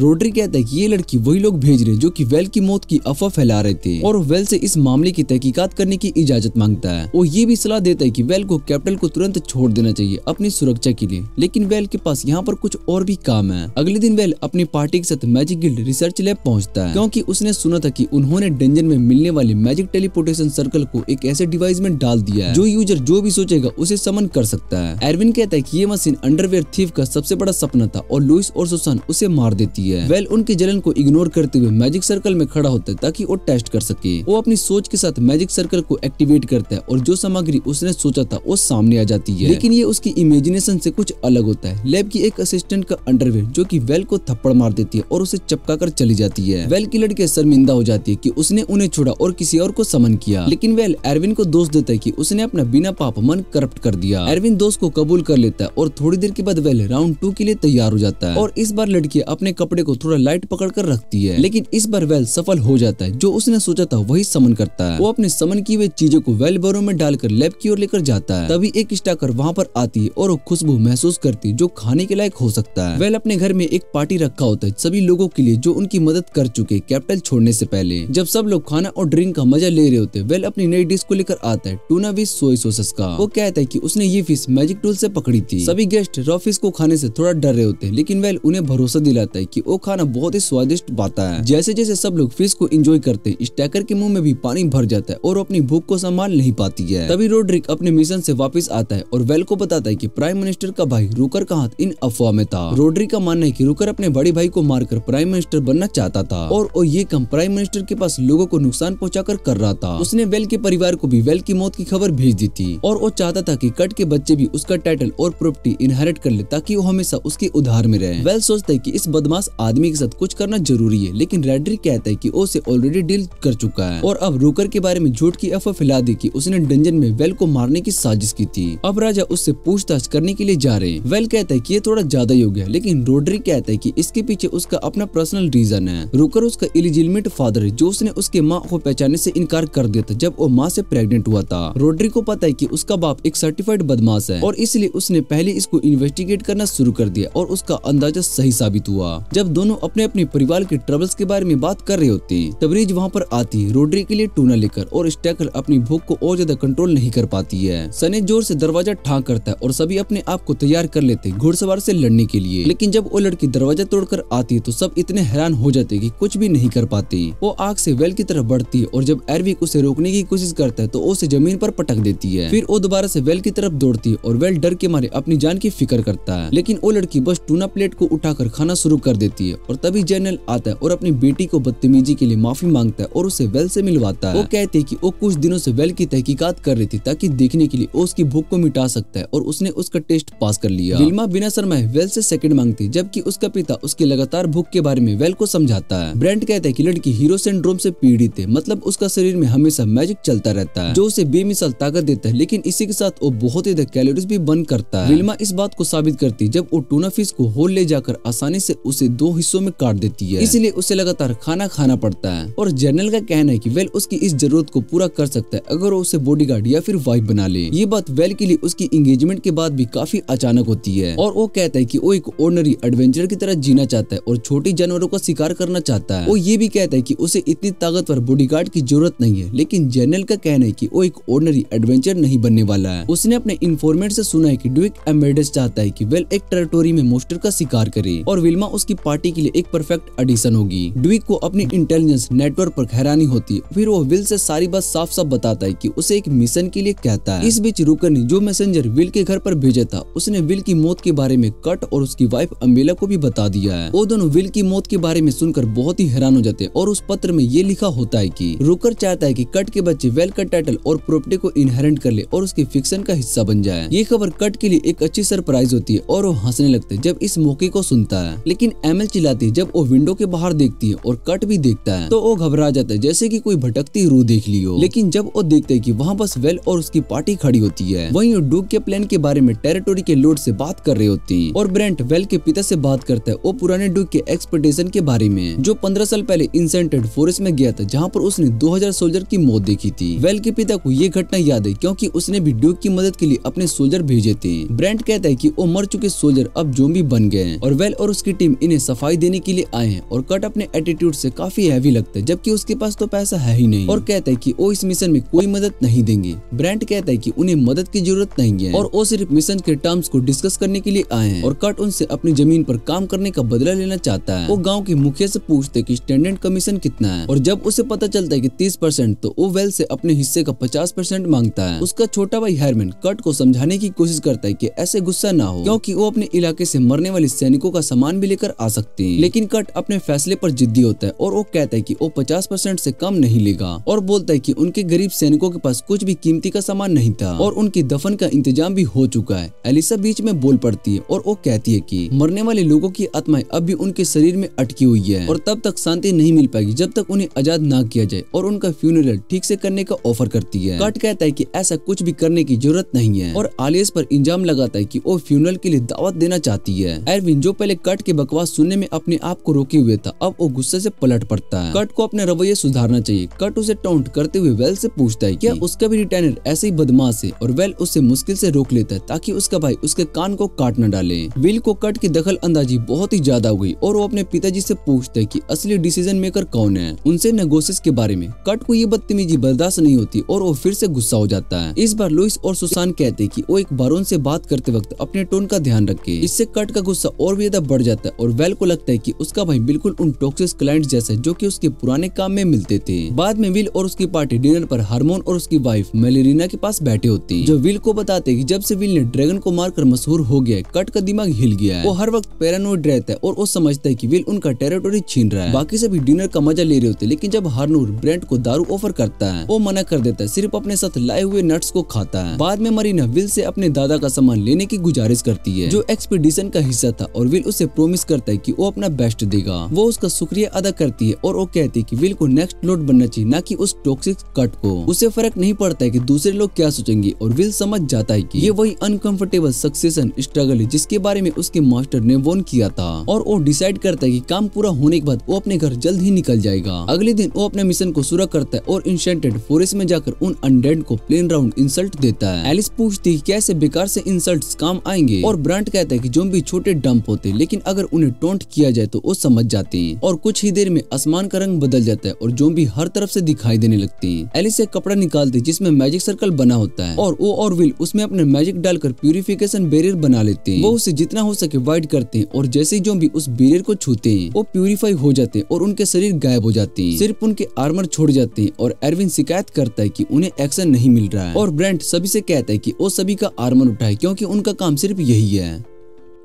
रोड्रिक कहता है कि ये लड़की वही लोग भेज रहे जो कि वेल की मौत की अफवाह फैला रहे थे और वेल से इस मामले की तहकीकात करने की इजाजत मांगता है। वो ये भी सलाह देता है कि वेल को कैपिटल को तुरंत छोड़ देना चाहिए अपनी सुरक्षा के लिए, लेकिन वेल के पास यहाँ पर कुछ और भी काम है। अगले दिन वेल अपनी पार्टी के साथ मैजिक गिल्ड रिसर्च लैब पहुंचता है क्योंकि उसने सुना था कि उन्होंने डंजन में मिलने वाले मैजिक टेलीपोर्टेशन सर्कल को एक ऐसे डिवाइस में डाल दिया है जो यूजर जो भी सोचेगा उसे समन कर सकता है। एरविन कहता है कि ये मशीन अंडरवेयर थीफ का सबसे बड़ा सपना था और लुइस और सुसान उसे मार देती है। वेल उनकी जलन को इग्नोर करते हुए मैजिक सर्कल में खड़ा होता है ताकि वो टेस्ट कर सके। वो अपनी सोच के साथ मैजिक सर्कल को एक्टिवेट करता है और जो सामग्री उसने सोचा था वो सामने आ जाती है, लेकिन ये उसकी इमेजिनेशन से कुछ अलग होता है। लैब की एक असिस्टेंट का अंडरवेयर जो कि वेल को थप्पड़ मार देती है और उसे चपका कर चली जाती है। वेल की लड़की शर्मिंदा हो जाती है कि उसने उन्हें छोड़ा और किसी और को समन किया, लेकिन वेल एरविन को दोष देता है कि उसने अपना बिना पाप मन करप्ट कर दिया। एरविन दोस्त को कबूल कर लेता है और थोड़ी देर के बाद वेल राउंड 2 के लिए तैयार हो जाता है और इस बार लड़की अपने कपड़े को थोड़ा लाइट पकड़कर रखती है, लेकिन इस बार वेल सफल हो जाता है। जो उसने सोचा था वही समन करता है। वो अपने समन की हुई चीजों को वेल बैरो में डालकर लैब की ओर लेकर जाता है। तभी एक स्टाकर वहाँ पर आती है और वो खुशबू महसूस करती है जो खाने के लायक हो सकता है। वेल अपने घर में एक पार्टी रखा होता है सभी लोगों के लिए जो उनकी मदद कर चुके कैपिटल छोड़ने से पहले। जब सब लोग खाना और ड्रिंक का मजा ले रहे होते हैं, वेल अपनी नई डिश को लेकर आता है, टूना विद सोया सॉस का। वो कहता है कि उसने ये फिश मैजिक टूल से पकड़ी थी। सभी गेस्ट रॉ फिश को खाने से थोड़ा डर रहे होते हैं, लेकिन वेल उन्हें भरोसा दिलाता है कि वो खाना बहुत ही स्वादिष्ट पाता है। जैसे जैसे सब लोग फिश को एंजॉय करते हैं, स्टैकर के मुंह में भी पानी भर जाता है और अपनी भूख को संभाल नहीं पाती है। तभी रोड्रिक अपने मिशन से वापस आता है और वेल को बताता है कि प्राइम मिनिस्टर का भाई रुकर का हाथ इन अफवाह में था। रोड्रिक का मानना है कि रुकर अपने बड़े भाई को मारकर प्राइम मिनिस्टर बनना चाहता था और वो ये काम प्राइम मिनिस्टर के पास लोगों को नुकसान पहुंचाकर कर रहा था। उसने वेल के परिवार को भी वेल की मौत की खबर भेज दी थी और वो चाहता था कि कट के बच्चे भी उसका टाइटल और प्रॉपर्टी इनहेरिट कर ले ताकि वो हमेशा उसके उधार में रहे। वेल सोचता है कि इस बदमाश आदमी के साथ कुछ करना जरूरी है, लेकिन रेड्रिक कहता है कि वो उसे ऑलरेडी डील कर चुका है और अब रुकर के बारे में झूठ की अफवाह फैला दी कि उसने डंजन में वेल को मारने की साजिश की थी। अब राजा उससे पूछताछ करने के लिए जा रहे हैं। वेल कहता है कि ये थोड़ा ज्यादा ही हो गया, लेकिन रोड्रिक कहता है कि इसके पीछे उसका अपना पर्सनल रीजन है। रुकर उसका इलिजिटिमेट फादर है जो उसने उसके माँ को पहचानने से इनकार कर दिया था जब वो माँ से प्रेग्नेंट हुआ था। रोड्रिक को पता है कि उसका बाप एक सर्टिफाइड बदमाश है और इसलिए उसने पहले इसको इन्वेस्टिगेट करना शुरू कर दिया और उसका अंदाजा सही साबित हुआ। जब दोनों अपने अपने परिवार के ट्रबल्स के बारे में बात कर रहे होते हैं, तबरीज वहाँ पर आती है रोड्रिक के लिए टूना लेकर और स्टैकर अपनी भूख को और ज्यादा कंट्रोल नहीं कर पाती है। सने जोर से दरवाजा ठाक करता है और सभी अपने आप को तैयार कर लेते हैं घुड़सवार से लड़ने के लिए, लेकिन जब वो लड़की दरवाजा तोड़कर आती है तो सब इतने हैरान हो जाते हैं कि कुछ भी नहीं कर पाती। वो आग से वेल की तरफ बढ़ती है और जब एरविक उसे रोकने की कोशिश करता है तो उसे जमीन पर पटक देती है। फिर वो दोबारा से वेल की तरफ दौड़ती है और वेल डर के मारे अपनी जान की फिक्र करता है, लेकिन वो लड़की बस टूना प्लेट को उठाकर खाना शुरू कर देती है और तभी जनरल आता है और अपनी बेटी को बदतमीजी के लिए माफी मांगता है और उसे वेल से मिलवाता है। वो कहते हैं कि वो कुछ दिनों से वेल की तहकीकात कर रही थी ताकि देखने के लिए वो उसकी भूख को मिटा सकता है और उसने उसका टेस्ट पास कर लिया। विल्मा बिना शर्माए वेल से सेकंड मांगती जबकि उसका पिता उसकी लगातार भूख के बारे में वेल को समझाता है। ब्रेंट कहता है कि लड़की हीरो सिंड्रोम से पीड़ित है, मतलब उसका शरीर में हमेशा मैजिक चलता रहता है जो उसे बेमिसाल ताकत देता है, लेकिन इसी के साथ वो बहुत ही कैलोरीज भी बर्न करता है। विल्मा इस बात को साबित करती जब वो टूना फिश को होल ले जाकर आसानी से उसे 2 हिस्सों में काट देती है, इसलिए उसे लगातार खाना खाना पड़ता है। और जनरल का कहना है कि वेल उसकी इस जरूरत को पूरा कर सकता है अगर वो उसे बॉडीगार्ड या फिर वाइफ बना ले। ये बात वेल के लिए उसकी एंगेजमेंट के बाद भी काफी अचानक होती है और वो कहता है कि वो एक ऑर्डिनरी एडवेंचर की तरह जीना चाहता है और छोटी जानवरों का शिकार करना चाहता है। वो ये भी कहता है कि उसे इतनी ताकतवर बॉडीगार्ड की जरूरत नहीं है, लेकिन जनरल का कहना है कि वो एक ऑर्डिनरी एडवेंचर नहीं बनने वाला है। उसने अपने इन्फॉर्मेंट से सुना है कि ड्यूक एम्बेडेस चाहता है कि वेल एक टेरिटोरी में मोस्टर का शिकार करे और विल्मा उसकी पार्टी के लिए एक परफेक्ट एडिशन होगी। ड्यूक को अपनी इंटेलिजेंस नेटवर्क पर हैरानी होती है। फिर वो विल से सारी बात साफ साफ बताता है कि उसे एक मिशन के लिए कहता है। इस बीच रूकर ने जो मैसेंजर विल के घर पर भेजा था उसने विल की मौत के बारे में कट और उसकी वाइफ अम्बेला को भी बता दिया है। वो दोनों विल की मौत के बारे में सुनकर बहुत ही हैरान हो जाते हैं और उस पत्र में ये लिखा होता है कि रूकर चाहता है कि कट के बच्चे वेल का टाइटल और प्रॉपर्टी को इनहेरिट कर ले और उसकी फिक्शन का हिस्सा बन जाए। ये खबर कट के लिए एक अच्छी सरप्राइज होती है और वो हंसने लगता है जब इस मौके को सुनता है। लेकिन एमएल चिल्लाती है जब वो विंडो के बाहर देखती है और कट भी देखता है तो वो घबरा जाता है जैसे कि कोई भटकती रूह देख ली हो। लेकिन जब वो देखता है कि वहाँ बस वेल और उसकी पार्टी खड़ी होती है, वहीं ड्यूक के प्लान के बारे में टेरिटोरी के लॉर्ड से बात कर रहे होती हैं और ब्रेंट वेल के पिता से बात करता है वो पुराने ड्यूक के एक्सपेक्टेशन के बारे में जो 15 साल पहले इंसेंटेड फॉरेस्ट में गया था जहाँ पर उसने 2000 सोल्जर की मौत देखी थी। वेल के पिता को ये घटना याद है क्योंकि उसने भी ड्यूक की मदद के लिए अपने सोल्जर भेजे थे। ब्रेंट कहता है कि वो मर चुके सोल्जर अब ज़ॉम्बी बन गए हैं और वेल और उसकी टीम इन्हें सफाई देने के लिए आए हैं और कट अपने एटीट्यूड से काफी हैवी लगता है जबकि उसके पास तो पैसा है ही नहीं और कहता है कि वो इस मिशन में कोई मदद नहीं देंगे। ब्रेंट कहता है कि उन्हें मदद की जरूरत नहीं है और वो सिर्फ मिशन के टर्म्स को डिस्कस करने के लिए आए हैं और कट उनसे अपनी जमीन पर काम करने का बदला लेना चाहता है। वो गांव के मुखिया से पूछते हैं कि स्टैंडर्ड कमीशन कितना है और जब उसे पता चलता है कि 30% तो वो वेल से अपने हिस्से का 50% मांगता है। उसका छोटा भाई हेरमैन कट को समझाने की कोशिश करता है कि ऐसे गुस्सा ना हो क्योंकि वो अपने इलाके से मरने वाले सैनिकों का सामान भी लेकर आ सकते हैं। लेकिन कट अपने फैसले पर जिद्दी होता है और वो कहता है कि वो 50% से कम नहीं लेगा और बोलता है कि उनके गरीब सैनिकों के पास कुछ भी कीमती का सामान नहीं था और उनकी दफन का इंतजाम भी हो चुका है। एलिसा बीच में बोल पड़ती है और वो कहती है कि मरने वाले लोगों की आत्माएं अब भी उनके शरीर में अटकी हुई है और तब तक शांति नहीं मिल पाएगी जब तक उन्हें आजाद ना किया जाए और उनका फ्यूनरल ठीक से करने का ऑफर करती है। कट कहता है कि ऐसा कुछ भी करने की जरूरत नहीं है और आलियस पर इल्जाम लगाता है कि वो फ्यूनरल के लिए दावत देना चाहती है। एरविन जो पहले कट के बकवास सुनने में अपने आप को रोके हुए था अब वो गुस्से से पलट पड़ता है। कट को अपने रवैये सुधारना चाहिए। कट उसे टॉन्ट करते हुए वेल से पूछता है क्या उसका भी रिटेनर ऐसे ही बदमाश है और वेल उसे मुश्किल से रोक लेता है ताकि उसका भाई उसके कान को काट न डाले। विल को कट की दखल अंदाजी बहुत ही ज्यादा हुई और वो अपने पिताजी से पूछता है कि असली डिसीजन मेकर कौन है उनसे नेगोशिएट के बारे में। कट को ये बदतमीजी बर्दाश्त नहीं होती और वो फिर से गुस्सा हो जाता है। इस बार लुइस और सुसान कहते हैं कि वो एक बारोन से बात करते वक्त अपने टोन का ध्यान रखे। इससे कट का गुस्सा और भी ज्यादा बढ़ जाता है और वेल को लगता है कि उसका भाई बिल्कुल उन टॉक्सिक क्लाइंट जैसा जो कि उसके पुराने काम में मिलते थे। बाद में विल और उसकी पार्टी डिनर पर हार्मोन और उसकी वाइफ मेलेरिना के पास बैठे होते हैं जो विल को बताते हैं कि जब से विल ने ड्रैगन को मारकर मशहूर हो गया है कट का दिमाग हिल गया है। वो हर वक्त पैरानोइड रहता है और वो समझता है कि विल उनका टेरिटोरी छीन रहा है। बाकी सभी डिनर का मजा ले रहे होते लेकिन जब हार्नूर ब्रेंट को दारू ऑफर करता है वो मना कर देता है, सिर्फ अपने साथ लाए हुए नट्स को खाता है। बाद में मरीना विल से अपने दादा का सामान लेने की गुजारिश करती है जो एक्सपीडिशन का हिस्सा था और विल उसे प्रोमिस करता है कि वो अपना बेस्ट देगा। वो उसका शुक्रिया अदा करती है और वो कहती है कि विल को नेक्स्ट लॉर्ड बनना चाहिए ना कि उस टॉक्सिक कट को। उसे फर्क नहीं पड़ता है कि दूसरे लोग क्या सोचेंगे और विल समझ जाता है कि ये वही अनकंफर्टेबल सक्सेशन स्ट्रगल है जिसके बारे में उसके मास्टर ने वॉर्न किया था और वो डिसाइड करता है कि काम पूरा होने के बाद वो अपने घर जल्द ही निकल जाएगा। अगले दिन वो अपने मिशन को पूरा करता है और इंसेंटेड फॉरेस्ट में जाकर उन अनडेड को प्लेन राउंड इंसल्ट देता है। एलिस पूछती है कि कैसे बेकार से इंसल्ट्स काम आएंगे और ब्रांट कहता है कि ज़ॉम्बी छोटे डंप होते हैं लेकिन अगर उन्हें टोंट किया जाए तो वो समझ जाते हैं और कुछ ही देर में आसमान का रंग बदल जाता है और ज़ॉम्बी हर तरफ से दिखाई देने लगते हैं। एलिस एक कपड़ा निकालती है जिसमें मैजिक सर्कल बना होता है और वो और विल उसमें अपने मैजिक डालकर प्यूरिफिकेशन बैरियर बना लेते हैं। वो उसे जितना हो सके वाइड करते हैं और जैसे ही ज़ॉम्बी उस बैरियर को छूते हैं वो प्यूरिफाई हो जाते हैं और उनके शरीर गायब हो जाते हैं, सिर्फ उनके आर्मर छोड़ जाते हैं और एरविन शिकायत करता है कि उन्हें एक्शन नहीं मिल रहा है और ब्रेंट सभी से कहता है कि वो सभी का आर्मर उठाए क्योंकि उनका काम सिर्फ यही है।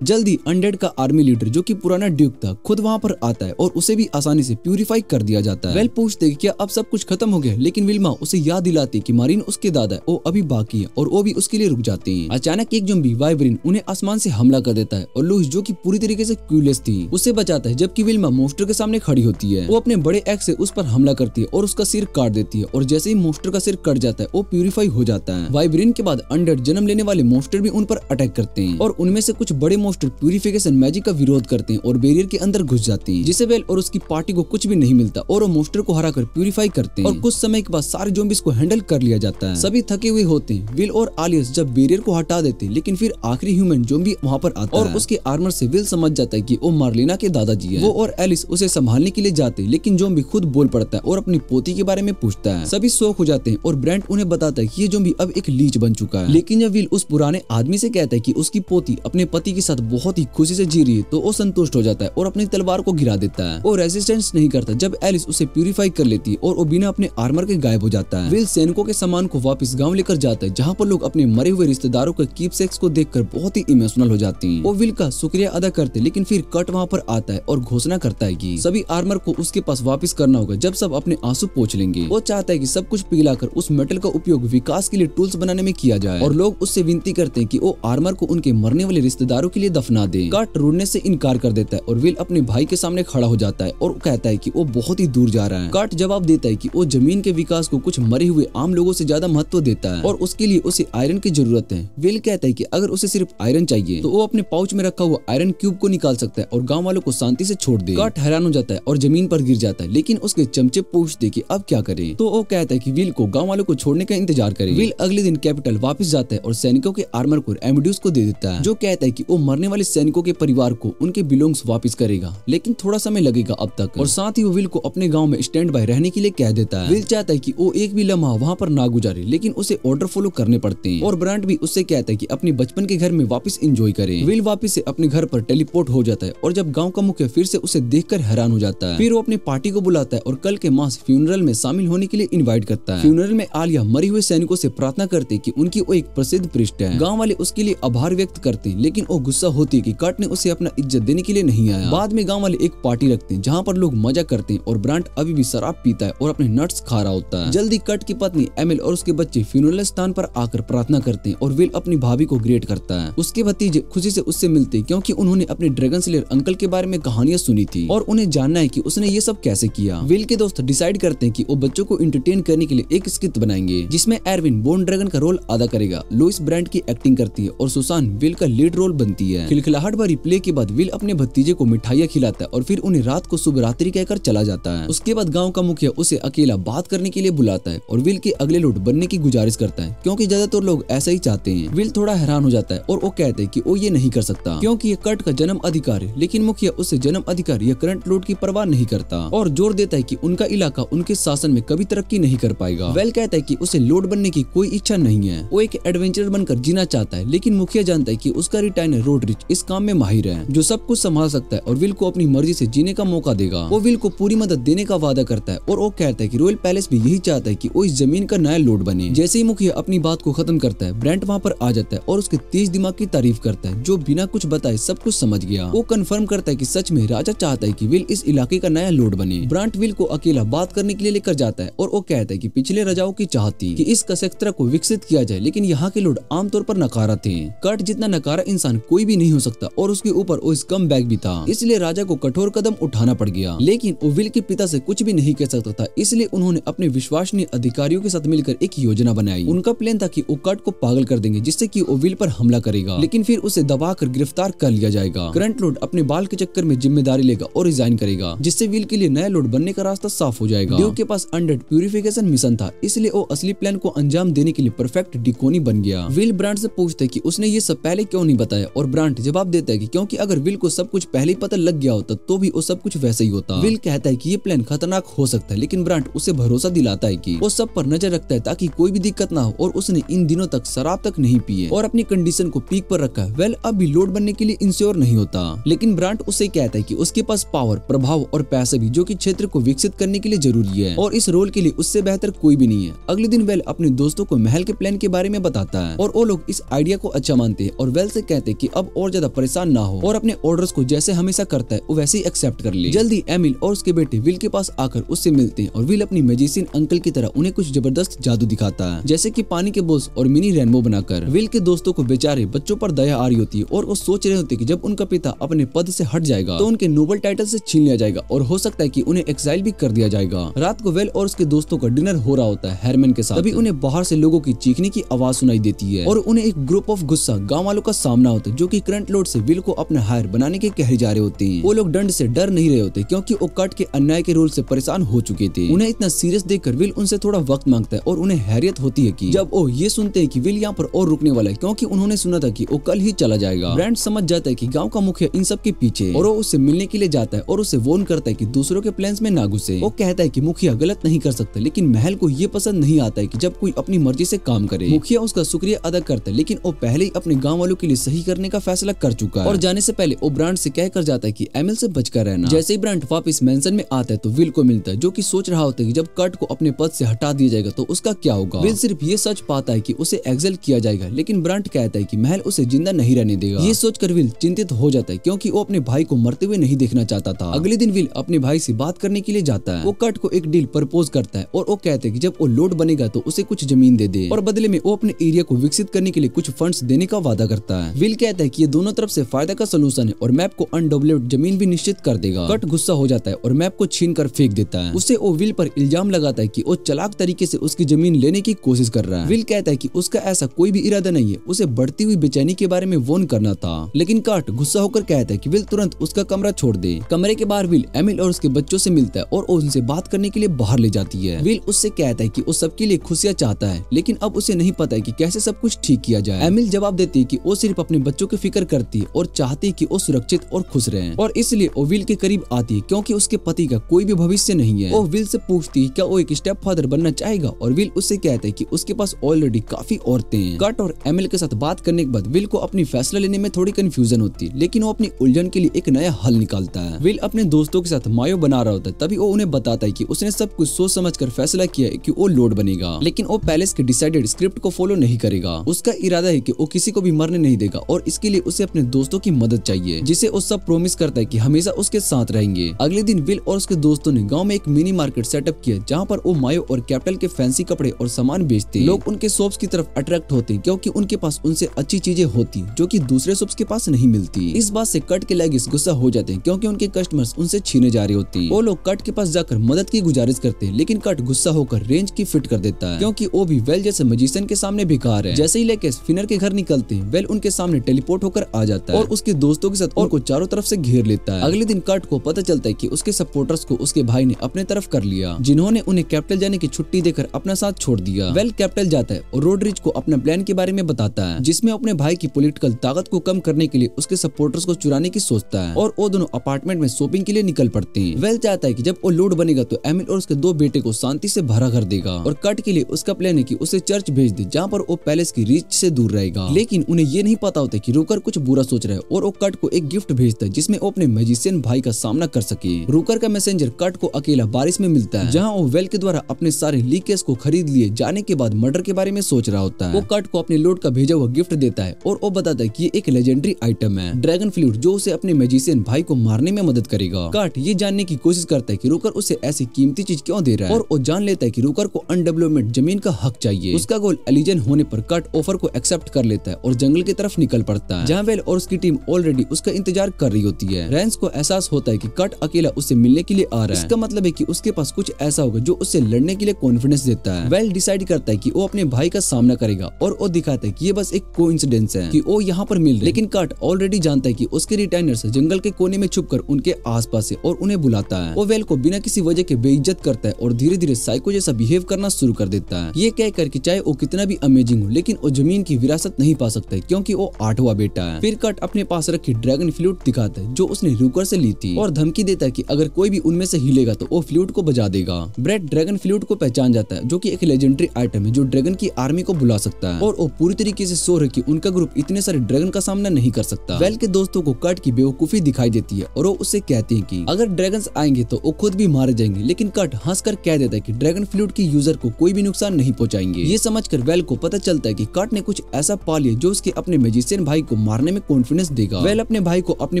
जल्दी अनडेड का आर्मी लीडर जो कि पुराना ड्यूक था खुद वहां पर आता है और उसे भी आसानी से प्यूरिफाई कर दिया जाता है। वेल पूछते कि क्या अब सब कुछ खत्म हो गया लेकिन विल्मा उसे याद दिलाती कि मारिन उसके दादा है, वो अभी बाकी है और वो भी उसके लिए रुक जाते हैं। अचानक एक ज़ॉम्बी वाइब्रिन उन्हें आसमान से हमला कर देता है और लुइस जो कि पूरी तरीके से क्यूलेस थी उसे बचाता है जबकि विल्मा मोस्टर के सामने खड़ी होती है। वो अपने बड़े एक्स से उस पर हमला करती है और उसका सिर काट देती है और जैसे ही मोस्टर का सिर कट जाता है वो प्यूरिफाई हो जाता है। वाइब्रिन के बाद अनडेड जन्म लेने वाले मोस्टर भी उन पर अटैक करते हैं और उनमें से कुछ बड़े मोस्टर प्यूरिफिकेशन मैजिक का विरोध करते हैं और बैरियर के अंदर घुस जाते हैं जिसे वेल और उसकी पार्टी को कुछ भी नहीं मिलता और वो मोस्टर को हराकर प्यूरिफाई करते हैं और कुछ समय के बाद सारे ज़ॉम्बीज को हैंडल कर लिया जाता है। सभी थके हुए होते हैं। विल और आलियस जब बैरियर को हटा देते हैं लेकिन फिर आखिरी ह्यूमन ज़ॉम्बी वहाँ पर आता है और उसके आर्मर से विल समझ जाता है कि वो मार्लिना के दादाजी है। वो और एलिस उसे संभालने के लिए जाते हैं लेकिन ज़ॉम्बी खुद बोल पड़ता है और अपनी पोती के बारे में पूछता है। सभी शौक हो जाते हैं और ब्रेंट उन्हें बताता है कि ये ज़ॉम्बी अब एक लीच बन चुका है। लेकिन जब विल उस पुराने आदमी से कहता है कि उसकी पोती अपने पति के साथ बहुत ही खुशी से जी रही है तो वो संतुष्ट हो जाता है और अपनी तलवार को गिरा देता है और रेजिस्टेंस नहीं करता जब एलिस उसे प्यूरिफाई कर लेती है और वो बिना अपने आर्मर के गायब हो जाता है। विल सैनिकों के सामान को वापस गाँव लेकर जाता है जहाँ पर लोग अपने मरे हुए रिश्तेदारों के कीपसेक्स को देखकर बहुत ही इमोशनल हो जाते हैं। वो विल का शुक्रिया अदा करते लेकिन फिर कट वहाँ पर आता है और घोषणा करता है कि सभी आर्मर को उसके पास वापस करना होगा जब सब अपने आंसू पोंछ लेंगे। वो चाहता है कि सब कुछ पिघलाकर उस मेटल का उपयोग विकास के लिए टूल्स बनाने में किया जाए और लोग उससे विनती करते हैं कि वो आर्मर को उनके मरने वाले रिश्तेदारों के लिए दफना दे। कट रुड़ने से इनकार कर देता है और विल अपने भाई के सामने खड़ा हो जाता है और कहता है कि वो बहुत ही दूर जा रहा है। कट जवाब देता है कि वो जमीन के विकास को कुछ मरे हुए आम लोगों से ज्यादा महत्व देता है और उसके लिए उसे आयरन की जरूरत है। विल कहता है कि अगर उसे सिर्फ आयरन चाहिए तो वो अपने पाउच में रखा हुआ आयरन क्यूब को निकाल सकता है और गाँव वालों को शांति से छोड़ दे। कट हैरान हो जाता है और जमीन पर गिर जाता है लेकिन उसके चमचे पूछते कि अब क्या करे तो वो कहता है कि विल को गाँव वालों को छोड़ने का इंतजार करे। विल अगले दिन कैपिटल वापस जाता है और सैनिकों के आर्मर को एमेड्यूस को दे देता है जो कहता है कि वो मरने वाले सैनिकों के परिवार को उनके बिलोंग्स वापस करेगा लेकिन थोड़ा समय लगेगा अब तक। और साथ ही वो विल को अपने गांव में स्टैंड बाय रहने के लिए कह देता है। विल चाहता है कि वो एक भी लम्हा वहां पर ना गुजारे लेकिन उसे ऑर्डर फॉलो करने पड़ते हैं और ब्रांट भी उससे कहता है कि अपने बचपन के घर में वापस एंजॉय करे। विल वापस से अपने घर पर टेलीपोर्ट हो जाता है और जब गाँव का मुखिया फिर से उसे देखकर हैरान हो जाता है फिर वो अपनी पार्टी को बुलाता है और कल के मास फ्यूनरल में शामिल होने के लिए इन्वाइट करता है। फ्यूनरल में आलिया मरे हुए सैनिकों से प्रार्थना करती कि उनकी वो एक प्रसिद्ध प्रीस्ट है। गाँव वाले उसके लिए आभार व्यक्त करते लेकिन वो गुस्सा होती है कि कट ने उसे अपना इज्जत देने के लिए नहीं आया। बाद में गाँव वाले एक पार्टी रखते हैं जहाँ पर लोग मजा करते हैं और ब्रांट अभी भी शराब पीता है और अपने नट्स खा रहा होता है। जल्दी कट की पत्नी एमिल और उसके बच्चे फ्यूनरल स्थान पर आकर प्रार्थना करते हैं और विल अपनी भाभी को ग्रेट करता है। उसके भतीजे खुशी से उससे मिलते हैं क्योंकि उन्होंने अपने ड्रैगन स्लेयर अंकल के बारे में कहानियां सुनी थी और उन्हें जानना है कि उसने ये सब कैसे किया। विल के दोस्त डिसाइड करते हैं कि वो बच्चों को एंटरटेन करने के लिए एक स्किट बनाएंगे जिसमें एरविन बोन ड्रैगन का रोल अदा करेगा, लुइस ब्रांट की एक्टिंग करती है और सुसान विल का लीड रोल बनती है। खिलखिलाहट भरी प्ले के बाद विल अपने भतीजे को मिठाइयां खिलाता है और फिर उन्हें रात को शुभ रात्रि कहकर चला जाता है। उसके बाद गाँव का मुखिया उसे अकेला बात करने के लिए बुलाता है और विल के अगले लॉर्ड बनने की गुजारिश करता है क्योंकि ज्यादातर लोग ऐसा ही चाहते हैं। विल थोड़ा हैरान हो जाता है और वो कहते हैं कि वो ये नहीं कर सकता क्योंकि ये कट का जन्म अधिकार है, लेकिन मुखिया उससे जन्म अधिकार या करंट लॉर्ड की परवाह नहीं करता और जोर देता है कि उनका इलाका उनके शासन में कभी तरक्की नहीं कर पाएगा। वेल कहता है कि उसे लॉर्ड बनने की कोई इच्छा नहीं है, वो एक एडवेंचरर बनकर जीना चाहता है, लेकिन मुखिया जानता है कि उसका रिटायर्ड रोडरिच इस काम में माहिर है जो सब कुछ संभाल सकता है और विल को अपनी मर्जी से जीने का मौका देगा। वो विल को पूरी मदद देने का वादा करता है और वो कहता है कि रॉयल पैलेस भी यही चाहता है कि वो इस जमीन का नया लॉर्ड बने। जैसे ही मुखिया अपनी बात को खत्म करता है ब्रेंट वहाँ पर आ जाता है और उसके तेज दिमाग की तारीफ करता है जो बिना कुछ बताए सब कुछ समझ गया। वो कंफर्म करता है कि सच में राजा चाहता है कि विल इस इलाके का नया लॉर्ड बने। ब्रांट विल को अकेला बात करने के लिए लेकर जाता है और वो कहता है कि पिछले राजाओं की चाहत थी कि इस कसेक्त्रा को विकसित किया जाए, लेकिन यहाँ के लॉर्ड आमतौर पर नकारा थे। कट जितना नकारा इंसान कोई भी नहीं हो सकता और उसके ऊपर वो स्कम बैग भी था, इसलिए राजा को कठोर कदम उठाना पड़ गया। लेकिन वो विल के पिता से कुछ भी नहीं कह सकता था, इसलिए उन्होंने अपने विश्वसनीय अधिकारियों के साथ मिलकर एक योजना बनाई। उनका प्लान था कि वो कट को पागल कर देंगे जिससे कि वो विल पर हमला करेगा, लेकिन फिर उसे दबाकर गिरफ्तार कर लिया जाएगा। करंट लॉर्ड अपने बाल के चक्कर में जिम्मेदारी लेगा और रिजाइन करेगा, जिससे विल के लिए नया लॉर्ड बनने का रास्ता साफ हो जाएगा। ड्यूक के पास अनडेड प्यूरिफिकेशन मिशन था, इसलिए वो असली प्लान को अंजाम देने के लिए परफेक्ट डिकोनी बन गया। विल ब्रांट से पूछता है कि उसने ये सब पहले क्यों नहीं बताया और ब्रांट जवाब देता है कि क्योंकि अगर विल को सब कुछ पहले ही पता लग गया होता तो भी वो सब कुछ वैसे ही होता। विल कहता है कि ये प्लान खतरनाक हो सकता है, लेकिन ब्रांट उसे भरोसा दिलाता है कि वो सब पर नजर रखता है ताकि कोई भी दिक्कत ना हो और उसने इन दिनों तक शराब तक नहीं पी है और अपनी कंडीशन को पीक पर रखा है। वेल अब भी लॉर्ड बनने के लिए इंश्योर नहीं होता, लेकिन ब्रांट उसे कहता है कि उसके पास पावर, प्रभाव और पैसे भी जो कि क्षेत्र को विकसित करने के लिए जरूरी है और इस रोल के लिए उससे बेहतर कोई भी नहीं है। अगले दिन वेल अपने दोस्तों को महल के प्लान के बारे में बताता है और वो लोग इस आइडिया को अच्छा मानते हैं और वेल से कहते हैं कि अब और ज्यादा परेशान ना हो और अपने ऑर्डर्स को जैसे हमेशा करता है वो वैसे ही एक्सेप्ट कर ले। जल्दी एमिल और उसके बेटे विल के पास आकर उससे मिलते हैं और विल अपनी मैजिशियन अंकल की तरह उन्हें कुछ जबरदस्त जादू दिखाता है, जैसे कि पानी के बोल्स और मिनी रेनबो बनाकर। विल के दोस्तों को बेचारे बच्चों पर दया आ रही होती है और वो सोच रहे होते कि जब उनका पिता अपने पद से हट जाएगा तो उनके नोबल टाइटल से छीन लिया जाएगा और हो सकता है कि उन्हें एक्साइल भी कर दिया जाएगा। रात को वेल और उसके दोस्तों का डिनर हो रहा होता है हेरमैन के साथ, तभी उन्हें बाहर से लोगों की चीखने की आवाज सुनाई देती है और उन्हें एक ग्रुप ऑफ गुस्सा गाँव वालों का सामना होता है जो कि करंट लॉर्ड से विल को अपना हायर बनाने के कहे जा रहे होते हैं। वो लोग दंड से डर नहीं रहे होते क्योंकि वो कट के अन्याय के रोल से परेशान हो चुके थे। उन्हें इतना सीरियस देखकर विल उनसे थोड़ा वक्त मांगता है और उन्हें हैरियत होती है कि जब वो ये सुनते हैं कि विल यहाँ पर और रुकने वाला है क्योंकि उन्होंने सुना था कि वो कल ही चला जाएगा। ब्रांट समझ जाता है कि गांव का मुखिया इन सब के पीछे और वो उससे मिलने के लिए जाता है और उसे वॉर्न करता है कि दूसरों के प्लान्स में ना घुसे। वो कहता है कि मुखिया गलत नहीं कर सकता, लेकिन महल को ये पसंद नहीं आता है कि जब कोई अपनी मर्जी से काम करे। मुखिया उसका शुक्रिया अदा करता है, लेकिन वो पहले ही अपने गाँव वालों के लिए सही करने का फैसला कर चुका है और जाने से पहले वो ब्रांड से कह कर जाता है कि एमिल से बचकर रहना। जैसे ही ब्रांड वापस मेंशन में आता है तो विल को मिलता है, जो कि सोच रहा होता है कि जब कर्ट को अपने पद से हटा दिया जाएगा तो उसका क्या होगा। विल सिर्फ ये सच पाता है कि उसे एक्सेल किया जाएगा, लेकिन ब्रांड कहता है कि महल उसे जिंदा नहीं रहने देगा। ये सोचकर विल चिंतित हो जाता है क्योंकि वो अपने भाई को मरते हुए नहीं देखना चाहता था। अगले दिन विल अपने भाई से बात करने के लिए जाता है। वो कर्ट को एक डील प्रपोज करता है और वो कहते हैं कि जब वो लोड बनेगा तो उसे कुछ जमीन दे दे और बदले में वो अपने एरिया को विकसित करने के लिए कुछ फंड्स देने का वादा करता है। विल कहता है कि ये दोनों तरफ से फायदा का सलूशन है और मैप को अनडेवलप्ड जमीन भी निश्चित कर देगा। कर्ट गुस्सा हो जाता है और मैप को छीन कर फेंक देता है। उससे वो विल पर इल्जाम लगाता है कि वो चालाक तरीके से उसकी जमीन लेने की कोशिश कर रहा है। विल कहता है कि उसका ऐसा कोई भी इरादा नहीं है, उसे बढ़ती हुई बेचैनी के बारे में वॉर्न करना था। लेकिन कर्ट गुस्सा होकर कहता है कि विल तुरंत उसका कमरा छोड़ दे। कमरे के बाहर विल एमिल और उसके बच्चों से मिलता है और उनसे बात करने के लिए बाहर ले जाती है। विल उससे कहता है कि वो सबके लिए खुशियां चाहता है, लेकिन अब उसे नहीं पता है कि कैसे सब कुछ ठीक किया जाए। एमिल जवाब देती है कि वो सिर्फ अपने बच्चों की फिक्र करती है और चाहती है कि वो सुरक्षित और खुश रहें, और इसलिए वो विल के करीब आती है क्योंकि उसके पति का कोई भी भविष्य नहीं है। वो विल से पूछती है क्या वो एक स्टेप फादर बनना चाहेगा, और विल उससे कहता है कि उसके पास ऑलरेडी काफी औरतें हैं। कर्ट और एमिल के साथ बात करने के बाद विल को अपनी फैसला लेने में थोड़ी कंफ्यूजन होती है, लेकिन वो अपनी उलझन के लिए एक नया हल निकालता है। विल अपने दोस्तों के साथ मायो बना रहा होता है, तभी वो उन्हें बताता है कि उसने सब कुछ सोच समझकर फैसला किया है कि वो लोड बनेगा, लेकिन वो पैलेस के डिसाइडेड स्क्रिप्ट को फॉलो नहीं करेगा। उसका इरादा है कि वो किसी को भी मरने नहीं देगा और इसके लिए उसे अपने दोस्तों की मदद चाहिए, जिसे वो सब प्रॉमिस करता है कि हमेशा उसके साथ रहेंगे। अगले दिन विल और उसके दोस्तों ने गांव में एक मिनी मार्केट सेटअप किया, जहां पर वो मायो और कैपिटल के फैंसी कपड़े और सामान बेचते हैं। लोग उनके शॉप्स की तरफ अट्रैक्ट होते हैं क्योंकि उनके पास उनसे अच्छी चीजें होती जो कि दूसरे शॉप्स के पास नहीं मिलती। इस बात से कर्ट के लेगीज गुस्सा हो जाते हैं क्योंकि उनके कस्टमर्स उनसे छीने जा रहे होते हैं। वो लोग कर्ट के पास जाकर मदद की गुजारिश करते हैं, लेकिन कर्ट गुस्सा होकर रेंज की फिट कर देता है क्योंकि वो भी वेल जैसे मजिशियन के सामने बेकार है। जैसे ही लेके फिनर के घर निकलते हैं, वेल उनके सामने टेलीपोर्ट होकर आ जाता है और उसके दोस्तों के साथ उनको चारों तरफ से घेर लेता है। अगले दिन कर्ट को पता चलता है कि उसके सपोर्टर्स को उसके भाई ने अपने तरफ कर लिया, जिन्होंने उन्हें कैपिटल जाने की छुट्टी देकर अपना साथ छोड़ दिया। वेल कैपिटल जाता है और रोड्रिज को अपना प्लान के बारे में बताता है, जिसमें अपने भाई की पॉलिटिकल ताकत को कम करने के लिए उसके सपोर्टर्स को चुराने की सोचता है, और वो दोनों अपार्टमेंट में शॉपिंग के लिए निकल पड़ते हैं। वेल चाहता है कि जब वो लोड बनेगा तो एमिल और उसके दो बेटे को शांति से भरा कर देगा, और कर्ट के लिए उसका प्लान है कि उसे चर्च भेज दे जहाँ पर वो पैलेस की रीच से दूर रहेगा। लेकिन उन्हें ये नहीं पता होता कि रूकर कुछ बुरा सोच रहा है, और वो कर्ट को एक गिफ्ट भेजता है जिसमें वो अपने मैजिशियन भाई का सामना कर सके। रूकर का मैसेंजर कर्ट को अकेला बारिश में मिलता है, जहाँ वो वेल के द्वारा अपने सारे लीकेज को खरीद लिए जाने के बाद मर्डर के बारे में सोच रहा होता है। वो कर्ट को अपने लोड का भेजा हुआ गिफ्ट देता है और वो बताता है कि ये एक लेजेंडरी आइटम है, ड्रैगन फ्लूट, जो उसे अपने मैजिशियन भाई को मारने में मदद करेगा। कर्ट ये जानने की कोशिश करता है कि रूकर उसे ऐसी कीमती चीज क्यों दे रहा है, और वो जान लेता है कि रूकर को अनडेवलपमेंट जमीन का हक चाहिए। उसका गोल एलिजन होने पर कर्ट ऑफर को एक्सेप्ट कर लेता है और जंगल की तरफ निकल पड़ता है, जहाँ वेल और उसकी टीम ऑलरेडी उसका इंतजार कर रही होती है। रैंस को एहसास होता है कि कर्ट अकेला उससे मिलने के लिए आ रहा है। इसका मतलब है कि उसके पास कुछ ऐसा होगा जो उससे लड़ने के लिए कॉन्फिडेंस देता है। वेल डिसाइड करता है कि वो अपने भाई का सामना करेगा, और वो दिखाता है कि ये बस एक कोइंसिडेंस है कि वो यहाँ पर मिल रहे, लेकिन कर्ट ऑलरेडी जानता है कि उसके रिटेनर्स जंगल के कोने में छुपकर उनके आसपास है और उन्हें बुलाता है। वो वेल को बिना किसी वजह के बेइज्जत करता है और धीरे धीरे साइको जैसा बिहेव करना शुरू कर देता है। ये कहकर कि चाहे वो कितना भी अमेजिंग हो, लेकिन वो जमीन की विरासत नहीं पा सकता है क्योंकि वो 8वां बेटा है। फिर कर्ट अपने पास रखी ड्रैगन फ्लूट दिखाता है जो उसने रूकर से ली थी, और धमकी देता है कि अगर कोई भी उनमें से हिलेगा तो वो फ्लूट को बजा देगा। ब्रेड ड्रैगन फ्लूट को पहचान जाता है, जो कि एक लेजेंडरी आइटम है जो ड्रैगन की आर्मी को बुला सकता है, और वो पूरी तरीके से श्योर है कि उनका ग्रुप इतने सारे ड्रैगन का सामना नहीं कर सकता। वेल के दोस्तों को कर्ट की बेवकूफी दिखाई देती है और वो उससे कहते हैं कि अगर ड्रैगन्स आएंगे तो वो खुद भी मारे जाएंगे, लेकिन कर्ट हंसकर कह देता है कि ड्रैगन फ्लूट की यूजर को कोई भी नुकसान नहीं पहुंचाएंगे। ये समझकर वेल को पता चलता है कि कर्ट ने कुछ ऐसा पा लिया जो उसके अपने मैजिशियन भाई को मारने में कॉन्फिडेंस देगा। वेल अपने भाई को अपने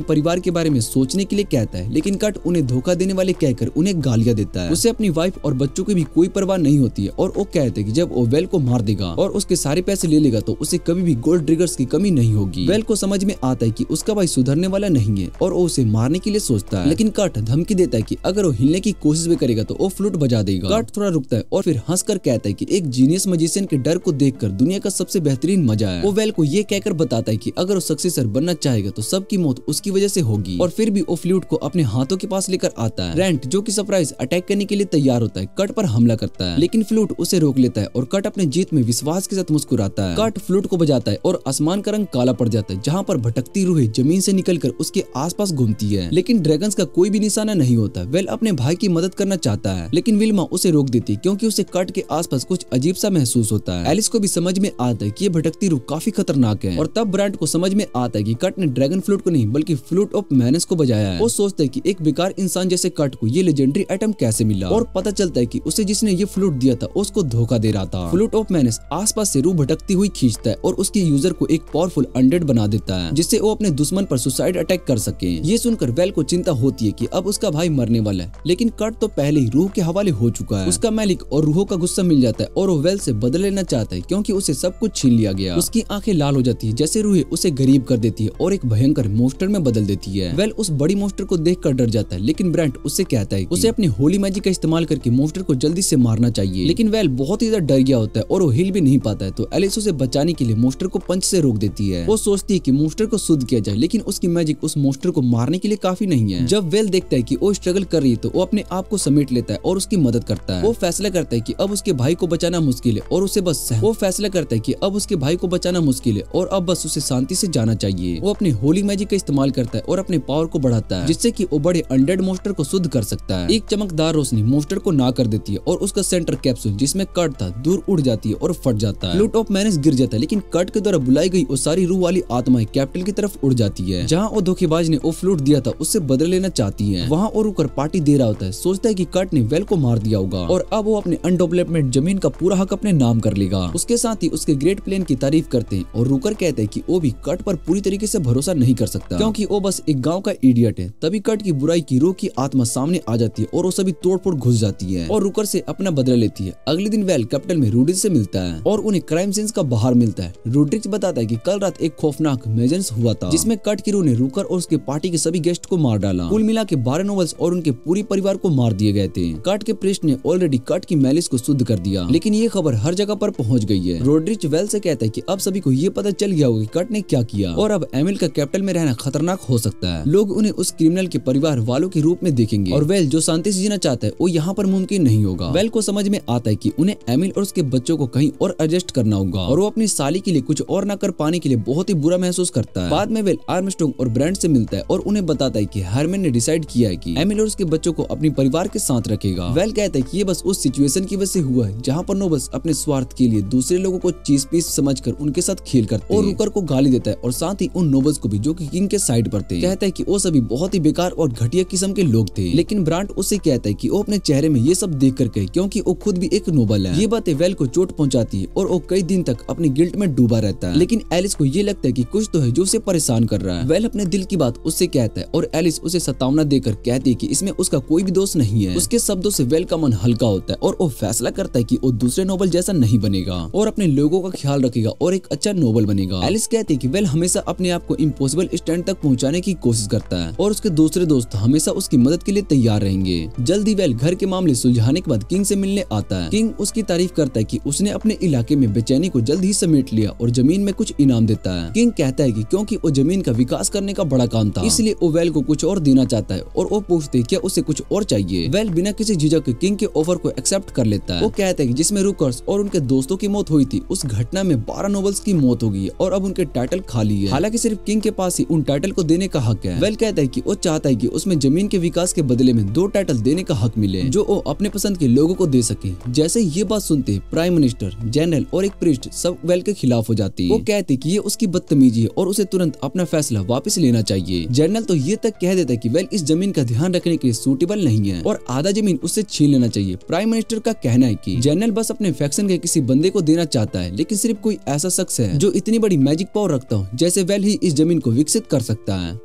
परिवार के बारे में सोचने के लिए कहता है, लेकिन कर्ट उन्हें धोखा देने वाले कहकर उन्हें गालियां देता है। उसे अपनी वाइफ और बच्चों की भी कोई परवाह नहीं होती है, और वो कहते हैं कि जब वो वेल को मार देगा और उसके सारे पैसे ले लेगा तो उसे कभी भी गोल्ड ट्रिगर्स की कमी नहीं होगी। वेल को समझ में आता है कि उसका भाई सुधरने वाला नहीं है और वो उसे मारने के लिए सोचता है, लेकिन कर्ट धमकी देता है कि अगर वो हिलने की कोशिश भी करेगा तो वो फ्लूट बजा देगा। कर्ट थोड़ा रुकता है और फिर हंसकर कहता है कि एक जीनियस मजिशियन के डर को देखकर दुनिया का सबसे बेहतरीन मजा है। वो वेल को ये कहकर बताता है कि अगर वो सक्सेसर बनना चाहेगा तो सबकी मौत उसकी वजह से होगी, और फिर भी वो फ्लूट को अपने हाथों के पास लेकर आता है। रैंट जो कि सरप्राइज अटैक करने के लिए तैयार होता है, कर्ट पर हमला करता है, लेकिन फ्लूट उसे रोक लेता है और कर्ट अपने जीत में विश्वास के साथ मुस्कुराता है। कर्ट फ्लूट को बजाता है और आसमान का रंग काला पड़ जाता है, जहाँ पर भटकती रूहें जमीन से निकलकर उसके आसपास घूमती है, लेकिन ड्रैगन्स का कोई भी निशाना नहीं होता। वेल अपने भाई की मदद करना चाहता है, लेकिन विल्मा उसे रोक देती है क्योंकि उसे कर्ट के आसपास कुछ अजीब सा महसूस होता है। एलिस को भी समझ में आता है कि ये भटकती रूह काफी खतरनाक है, और तब ब्रांड को समझ में आता है कि कट ने ड्रैगन फ्लूट को नहीं बल्कि फ्लूट ऑफ मैनेस को बजाया है। वो सोचता है कि एक बेकार इंसान जैसे कट को ये लेजेंडरी आइटम कैसे मिला, और पता चलता है कि उसे जिसने ये फ्लूट दिया था उसको धोखा दे रहा था। फ्लूट ऑफ मैनेस आसपास से रूह भटकती हुई खींचता है और उसके यूजर को एक पावरफुल अनडेड बना देता है, जिससे वो अपने दुश्मन पर सुसाइड अटैक कर सके। ये सुनकर वेल को चिंता होती है कि अब उसका भाई मरने वाला है, लेकिन कट तो पहले ही रूह के हवाले हो चुका है। उसका मालिक और रूहों का गुस्सा मिल जाता है और वो वेल से बदल लेना चाहता है क्योंकि उसे सब कुछ छीन लिया गया। उसकी आंखें लाल हो जाती है जैसे रूहें उसे गरीब कर देती है और एक भयंकर मोस्टर में बदल देती है। वेल उस बड़ी मोस्टर को देखकर डर जाता है, लेकिन ब्रेंट उससे कहता है उसे अपनी होली मैजिक का इस्तेमाल करके मोस्टर को जल्दी से मारना चाहिए। लेकिन वेल बहुत ही ज्यादा डर गया होता है और वो हिल भी नहीं पाता है, तो एलिस उसे बचाने के लिए मोस्टर को पंच से रोक देती है। वो सोचती है कि मोस्टर को शुद्ध किया जाए, लेकिन उसकी मैजिक उस मोस्टर को मारने के लिए काफी नहीं है। जब वेल देखता है कि वो स्ट्रगल कर रही है तो वो अपने आप को समेट लेता है और उसकी मदद करता है। वो फैसला करता है कि अब उसके भाई को बचाना मुश्किल है और उसे बस वो फैसला करता है कि अब उसके भाई को बचाना मुश्किल है और अब बस उसे शांति से जाना चाहिए। वो अपने होली मैजिक का इस्तेमाल करता है और अपने पावर को बढ़ाता है, जिससे कि वो बड़े अनडेड मोस्टर को शुद्ध कर सकता है। एक चमकदार रोशनी मोस्टर को ना कर देती है और उसका सेंटर कैप्सूल जिसमें कट था दूर उड़ जाती है और फट जाता है। फ्लूट ऑफ मैनेस गिर जाता है, लेकिन कट के द्वारा बुलाई गई वो सारी रूह वाली आत्माएं कैपिटल की तरफ उड़ जाती है। जहाँ वो धोखेबाज ने वो फ्लूट दिया था उससे बदल लेना चाहती है। वहाँ वो रुकर पार्टी दे रहा होता है, सोचता है कि कट ने वेल को मार दिया होगा और अब वो अपने अनडेवलपमेंट जमीन का पूरा हक अपने नाम कर लेगा। उसके साथ ही उसके ग्रेट प्लान की तारीफ करते हैं और रुकर कहते हैं कि वो भी कट पर पूरी तरीके से भरोसा नहीं कर सकता क्योंकि वो बस एक गांव का इडियट है। तभी कट की बुराई की रूह की आत्मा सामने आ जाती है और वो सभी तोड़फोड़ घुस जाती है और रुकर से अपना बदला लेती है। अगले दिन वेल कैपिटल में रूडिच से मिलता है और उन्हें क्राइम सीन्स का बाहर मिलता है। रूडिच बताता है कि कल रात एक खौफनाक मेजर्स हुआ था जिसमें कट की रूह ने रुकर और उसके पार्टी के सभी गेस्ट को मार डाला। कुल मिला के 12 नोबल्स और उनके पूरी परिवार को मार दिए गए थे। कट के प्रीस्ट ने ऑलरेडी कट की मैलिस को शुद्ध कर दिया, लेकिन ये खबर हर जगह पर पहुंच गई है। रोड्रिच वेल से कहता है कि अब सभी को ये पता चल गया होगा कि कट ने क्या किया और अब एमिल का कैपिटल में रहना खतरनाक हो सकता है। लोग उन्हें उस क्रिमिनल के परिवार वालों के रूप में देखेंगे और वेल जो शांति से जीना चाहता है वो यहाँ पर मुमकिन नहीं होगा। वेल को समझ में आता है कि उन्हें एमिल और उसके बच्चों को कहीं और एडजस्ट करना होगा और वो अपनी साली के लिए कुछ और न कर पाने के लिए बहुत ही बुरा महसूस करता है। बाद में वेल आर्मस्ट्रॉन्ग और ब्रांड से मिलता है और उन्हें बताता है कि हरमैन ने डिसाइड किया है कि एमिल और उसके बच्चों को अपने परिवार के साथ रखेगा। वेल कहता है कि ये बस उस सिचुएशन की वजह से हुआ है जहाँ पर नोबल्स अपने स्वार्थ के लिए दूसरे लोगों को चीज पीस समझकर उनके साथ खेल करते और रुकर को गाली देता है और साथ ही उन नोबल्स को भी जो कि किंग के साइड पर थे। कहता है कि वो सभी बहुत ही बेकार और घटिया किस्म के लोग थे, लेकिन ब्रांड उससे कहता है कि वो अपने चेहरे में ये सब देख कर कहे क्योंकि वो खुद भी एक नोबल है। ये बातें वेल को चोट पहुंचाती है और वो कई दिन तक अपने गिल्ट में डूबा रहता है, लेकिन एलिस को ये लगता है कि कुछ तो है जो उसे परेशान कर रहा है। वेल अपने दिल की बात उससे कहता है और एलिस उसे सतावना देकर कहती है कि इसमें उसका कोई भी दोष नहीं है। उसके शब्दों से वेल का मन हल्का होता है और वो फैसला करता है कि वो दूसरे नोबल जैसा नहीं बनेगा और अपने लोगों का ख्याल रखेगा और एक अच्छा नोबल बनेगा। एलिस कहती है कि वेल हमेशा अपने आप को इम्पॉसिबल स्टैंड तक पहुंचाने की कोशिश करता है और उसके दूसरे दोस्त हमेशा उसकी मदद के लिए तैयार रहेंगे। जल्दी वेल घर के मामले सुलझाने के बाद किंग से मिलने आता है। किंग उसकी तारीफ करता है कि उसने अपने इलाके में बेचैनी को जल्द ही समेट लिया और जमीन में कुछ इनाम देता है। किंग कहता है कि क्योंकि वो जमीन का विकास करने का बड़ा काम था इसलिए वो वेल को कुछ और देना चाहता है और वो पूछते हैं क्या उसे कुछ और चाहिए। वेल बिना किसी झिझक के किंग के ऑफर को एक्सेप्ट कर लेता है। वो कहता है कि जिसमें रुकर्स और उनके दोस्तों की मौत हुई थी उस घटना में 12 नोबल्स की मौत होगी और अब उनके टाइटल खाली है। हालांकि सिर्फ किंग के पास ही उन टाइटल को देने का हक है। वेल कहता है कि वो चाहता है कि उसमें जमीन के विकास के बदले में 2 टाइटल देने का हक मिले जो वो अपने पसंद के लोगों को दे सके। जैसे ये बात सुनते प्राइम मिनिस्टर, जनरल और एक प्रीस्ट सब वेल के खिलाफ हो जाती है। वो कहते कि ये उसकी बदतमीजी है और उसे तुरंत अपना फैसला वापस लेना चाहिए। जनरल तो ये तक कह देता है कि वेल इस जमीन का ध्यान रखने के लिए सूटेबल नहीं है और आधा जमीन उससे छीन लेना चाहिए। प्राइम मिनिस्टर का कहना है कि जनरल बस अपने फैक्शन के किसी बंदे को देना चाहता है, लेकिन सिर्फ कोई ऐसा शख्स है जो इतनी बड़ी मैजिक पावर रखता हो जैसे वेल ही इस जमीन को विकसित कर सकता है।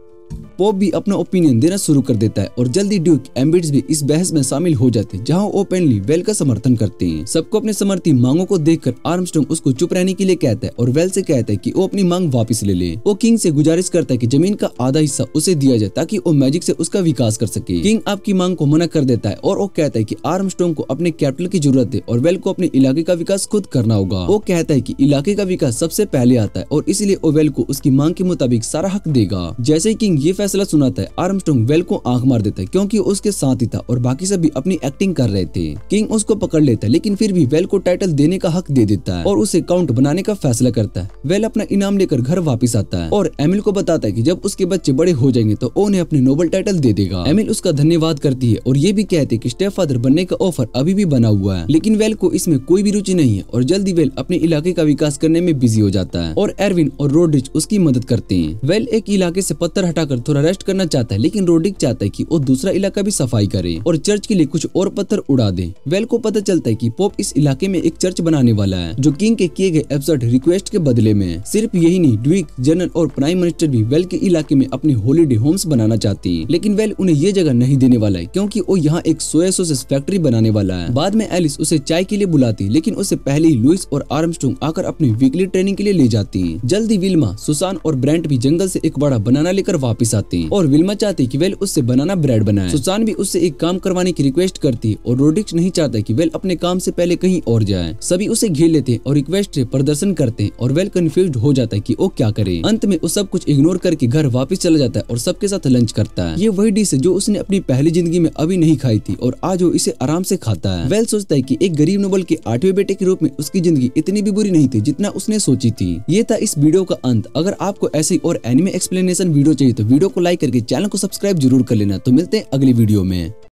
पॉप भी अपना ओपिनियन देना शुरू कर देता है और जल्दी ड्यूक एम्बिट्स भी इस बहस में शामिल हो जाते हैं जहां ओपनली वेल का समर्थन करते हैं। सबको अपने समर्थी मांगों को देखकर आर्मस्ट्रॉन्ग उसको चुप रहने के लिए कहता है और वेल से कहता है कि वो अपनी मांग वापस ले ले। वो किंग से गुजारिश करता है कि जमीन का आधा हिस्सा उसे दिया जाए ताकि वो मैजिक से उसका विकास कर सके। किंग आपकी मांग को मना कर देता है और वो कहता है कि आर्मस्ट्रॉन्ग को अपने कैपिटल की जरूरत है और वेल को अपने इलाके का विकास खुद करना होगा। वो कहता है कि इलाके का विकास सबसे पहले आता है और इसलिए वो वेल को उसकी मांग के मुताबिक सारा हक देगा। जैसे किंग ये फैसला सुनाता है आर्मस्ट्रॉन्ग वेल को आंख मार देता है क्योंकि उसके साथ ही था और बाकी सभी अपनी एक्टिंग कर रहे थे। किंग उसको पकड़ लेता है लेकिन फिर भी वेल को टाइटल देने का हक दे देता है और उसे काउंट बनाने का फैसला करता है। वेल अपना इनाम लेकर घर वापस आता है और एमिल को बताता है कि जब उसके बच्चे बड़े हो जाएंगे तो उन्हें अपने नोबल टाइटल दे देगा। एमिल उसका धन्यवाद करती है और ये भी कहती है कि स्टेप फादर बनने का ऑफर अभी भी बना हुआ है, लेकिन वेल को इसमें कोई भी रुचि नहीं है और जल्दी वेल अपने इलाके का विकास करने में बिजी हो जाता है और एरविन और रोड्रिच उसकी मदद करते हैं। वेल एक इलाके से पत्थर हटाकर थोड़ा रेस्ट करना चाहता है लेकिन रोड्रिच चाहता है कि वो दूसरा इलाका भी सफाई करे और चर्च के लिए कुछ और पत्थर उड़ा दे। वेल को पता चलता है कि पोप इस इलाके में एक चर्च बनाने वाला है जो किंग के किए गए एब्सर्ड रिक्वेस्ट के बदले में। सिर्फ यही नहीं, ड्यूक, जनरल और प्राइम मिनिस्टर भी वेल के इलाके में अपने हॉलीडे होम्स बनाना चाहते हैं, लेकिन वेल उन्हें ये जगह नहीं देने वाला है क्योंकि वो यहाँ एक सोया सॉसेस फैक्ट्री बनाने वाला है। बाद में एलिस उसे चाय के लिए बुलाती लेकिन उससे पहले ही लुइस और आर्मस्ट्रॉन्ग आकर अपनी वीकली ट्रेनिंग के लिए ले जाती हैं। जल्दी विल्मा, सुसान और ब्रेंट भी जंगल से एक बड़ा बनाना लेकर वापस आते हैं और विल्मा चाहती है कि वेल उससे बनाना ब्रेड बनाए। सुसान भी उससे एक काम करवाने की रिक्वेस्ट करती है और रोड्रिक्स नहीं चाहता कि वेल अपने काम से पहले कहीं और जाए। सभी उसे घेर लेते हैं और रिक्वेस्ट से प्रदर्शन करते हैं और वेल कंफ्यूज्ड हो जाता है कि वो क्या करे। अंत में वो सब कुछ इग्नोर करके घर वापस चला जाता है और सबके साथ लंच करता है। ये वही डिश है जो उसने अपनी पहली जिंदगी में अभी नहीं खाई थी और आज वो इसे आराम से खाता है। वेल सोचता है कि एक गरीब नोबल के 8वें बेटे के रूप में उसकी जिंदगी इतनी भी बुरी नहीं थी जितना उसने सोची थी। ये था इस वीडियो का अंत। अगर आपको ऐसी और एनिमे एक्सप्लेनेशन वीडियो चाहिए तो वीडियो को लाइक करके चैनल को सब्सक्राइब जरूर कर लेना। तो मिलते हैं अगली वीडियो में।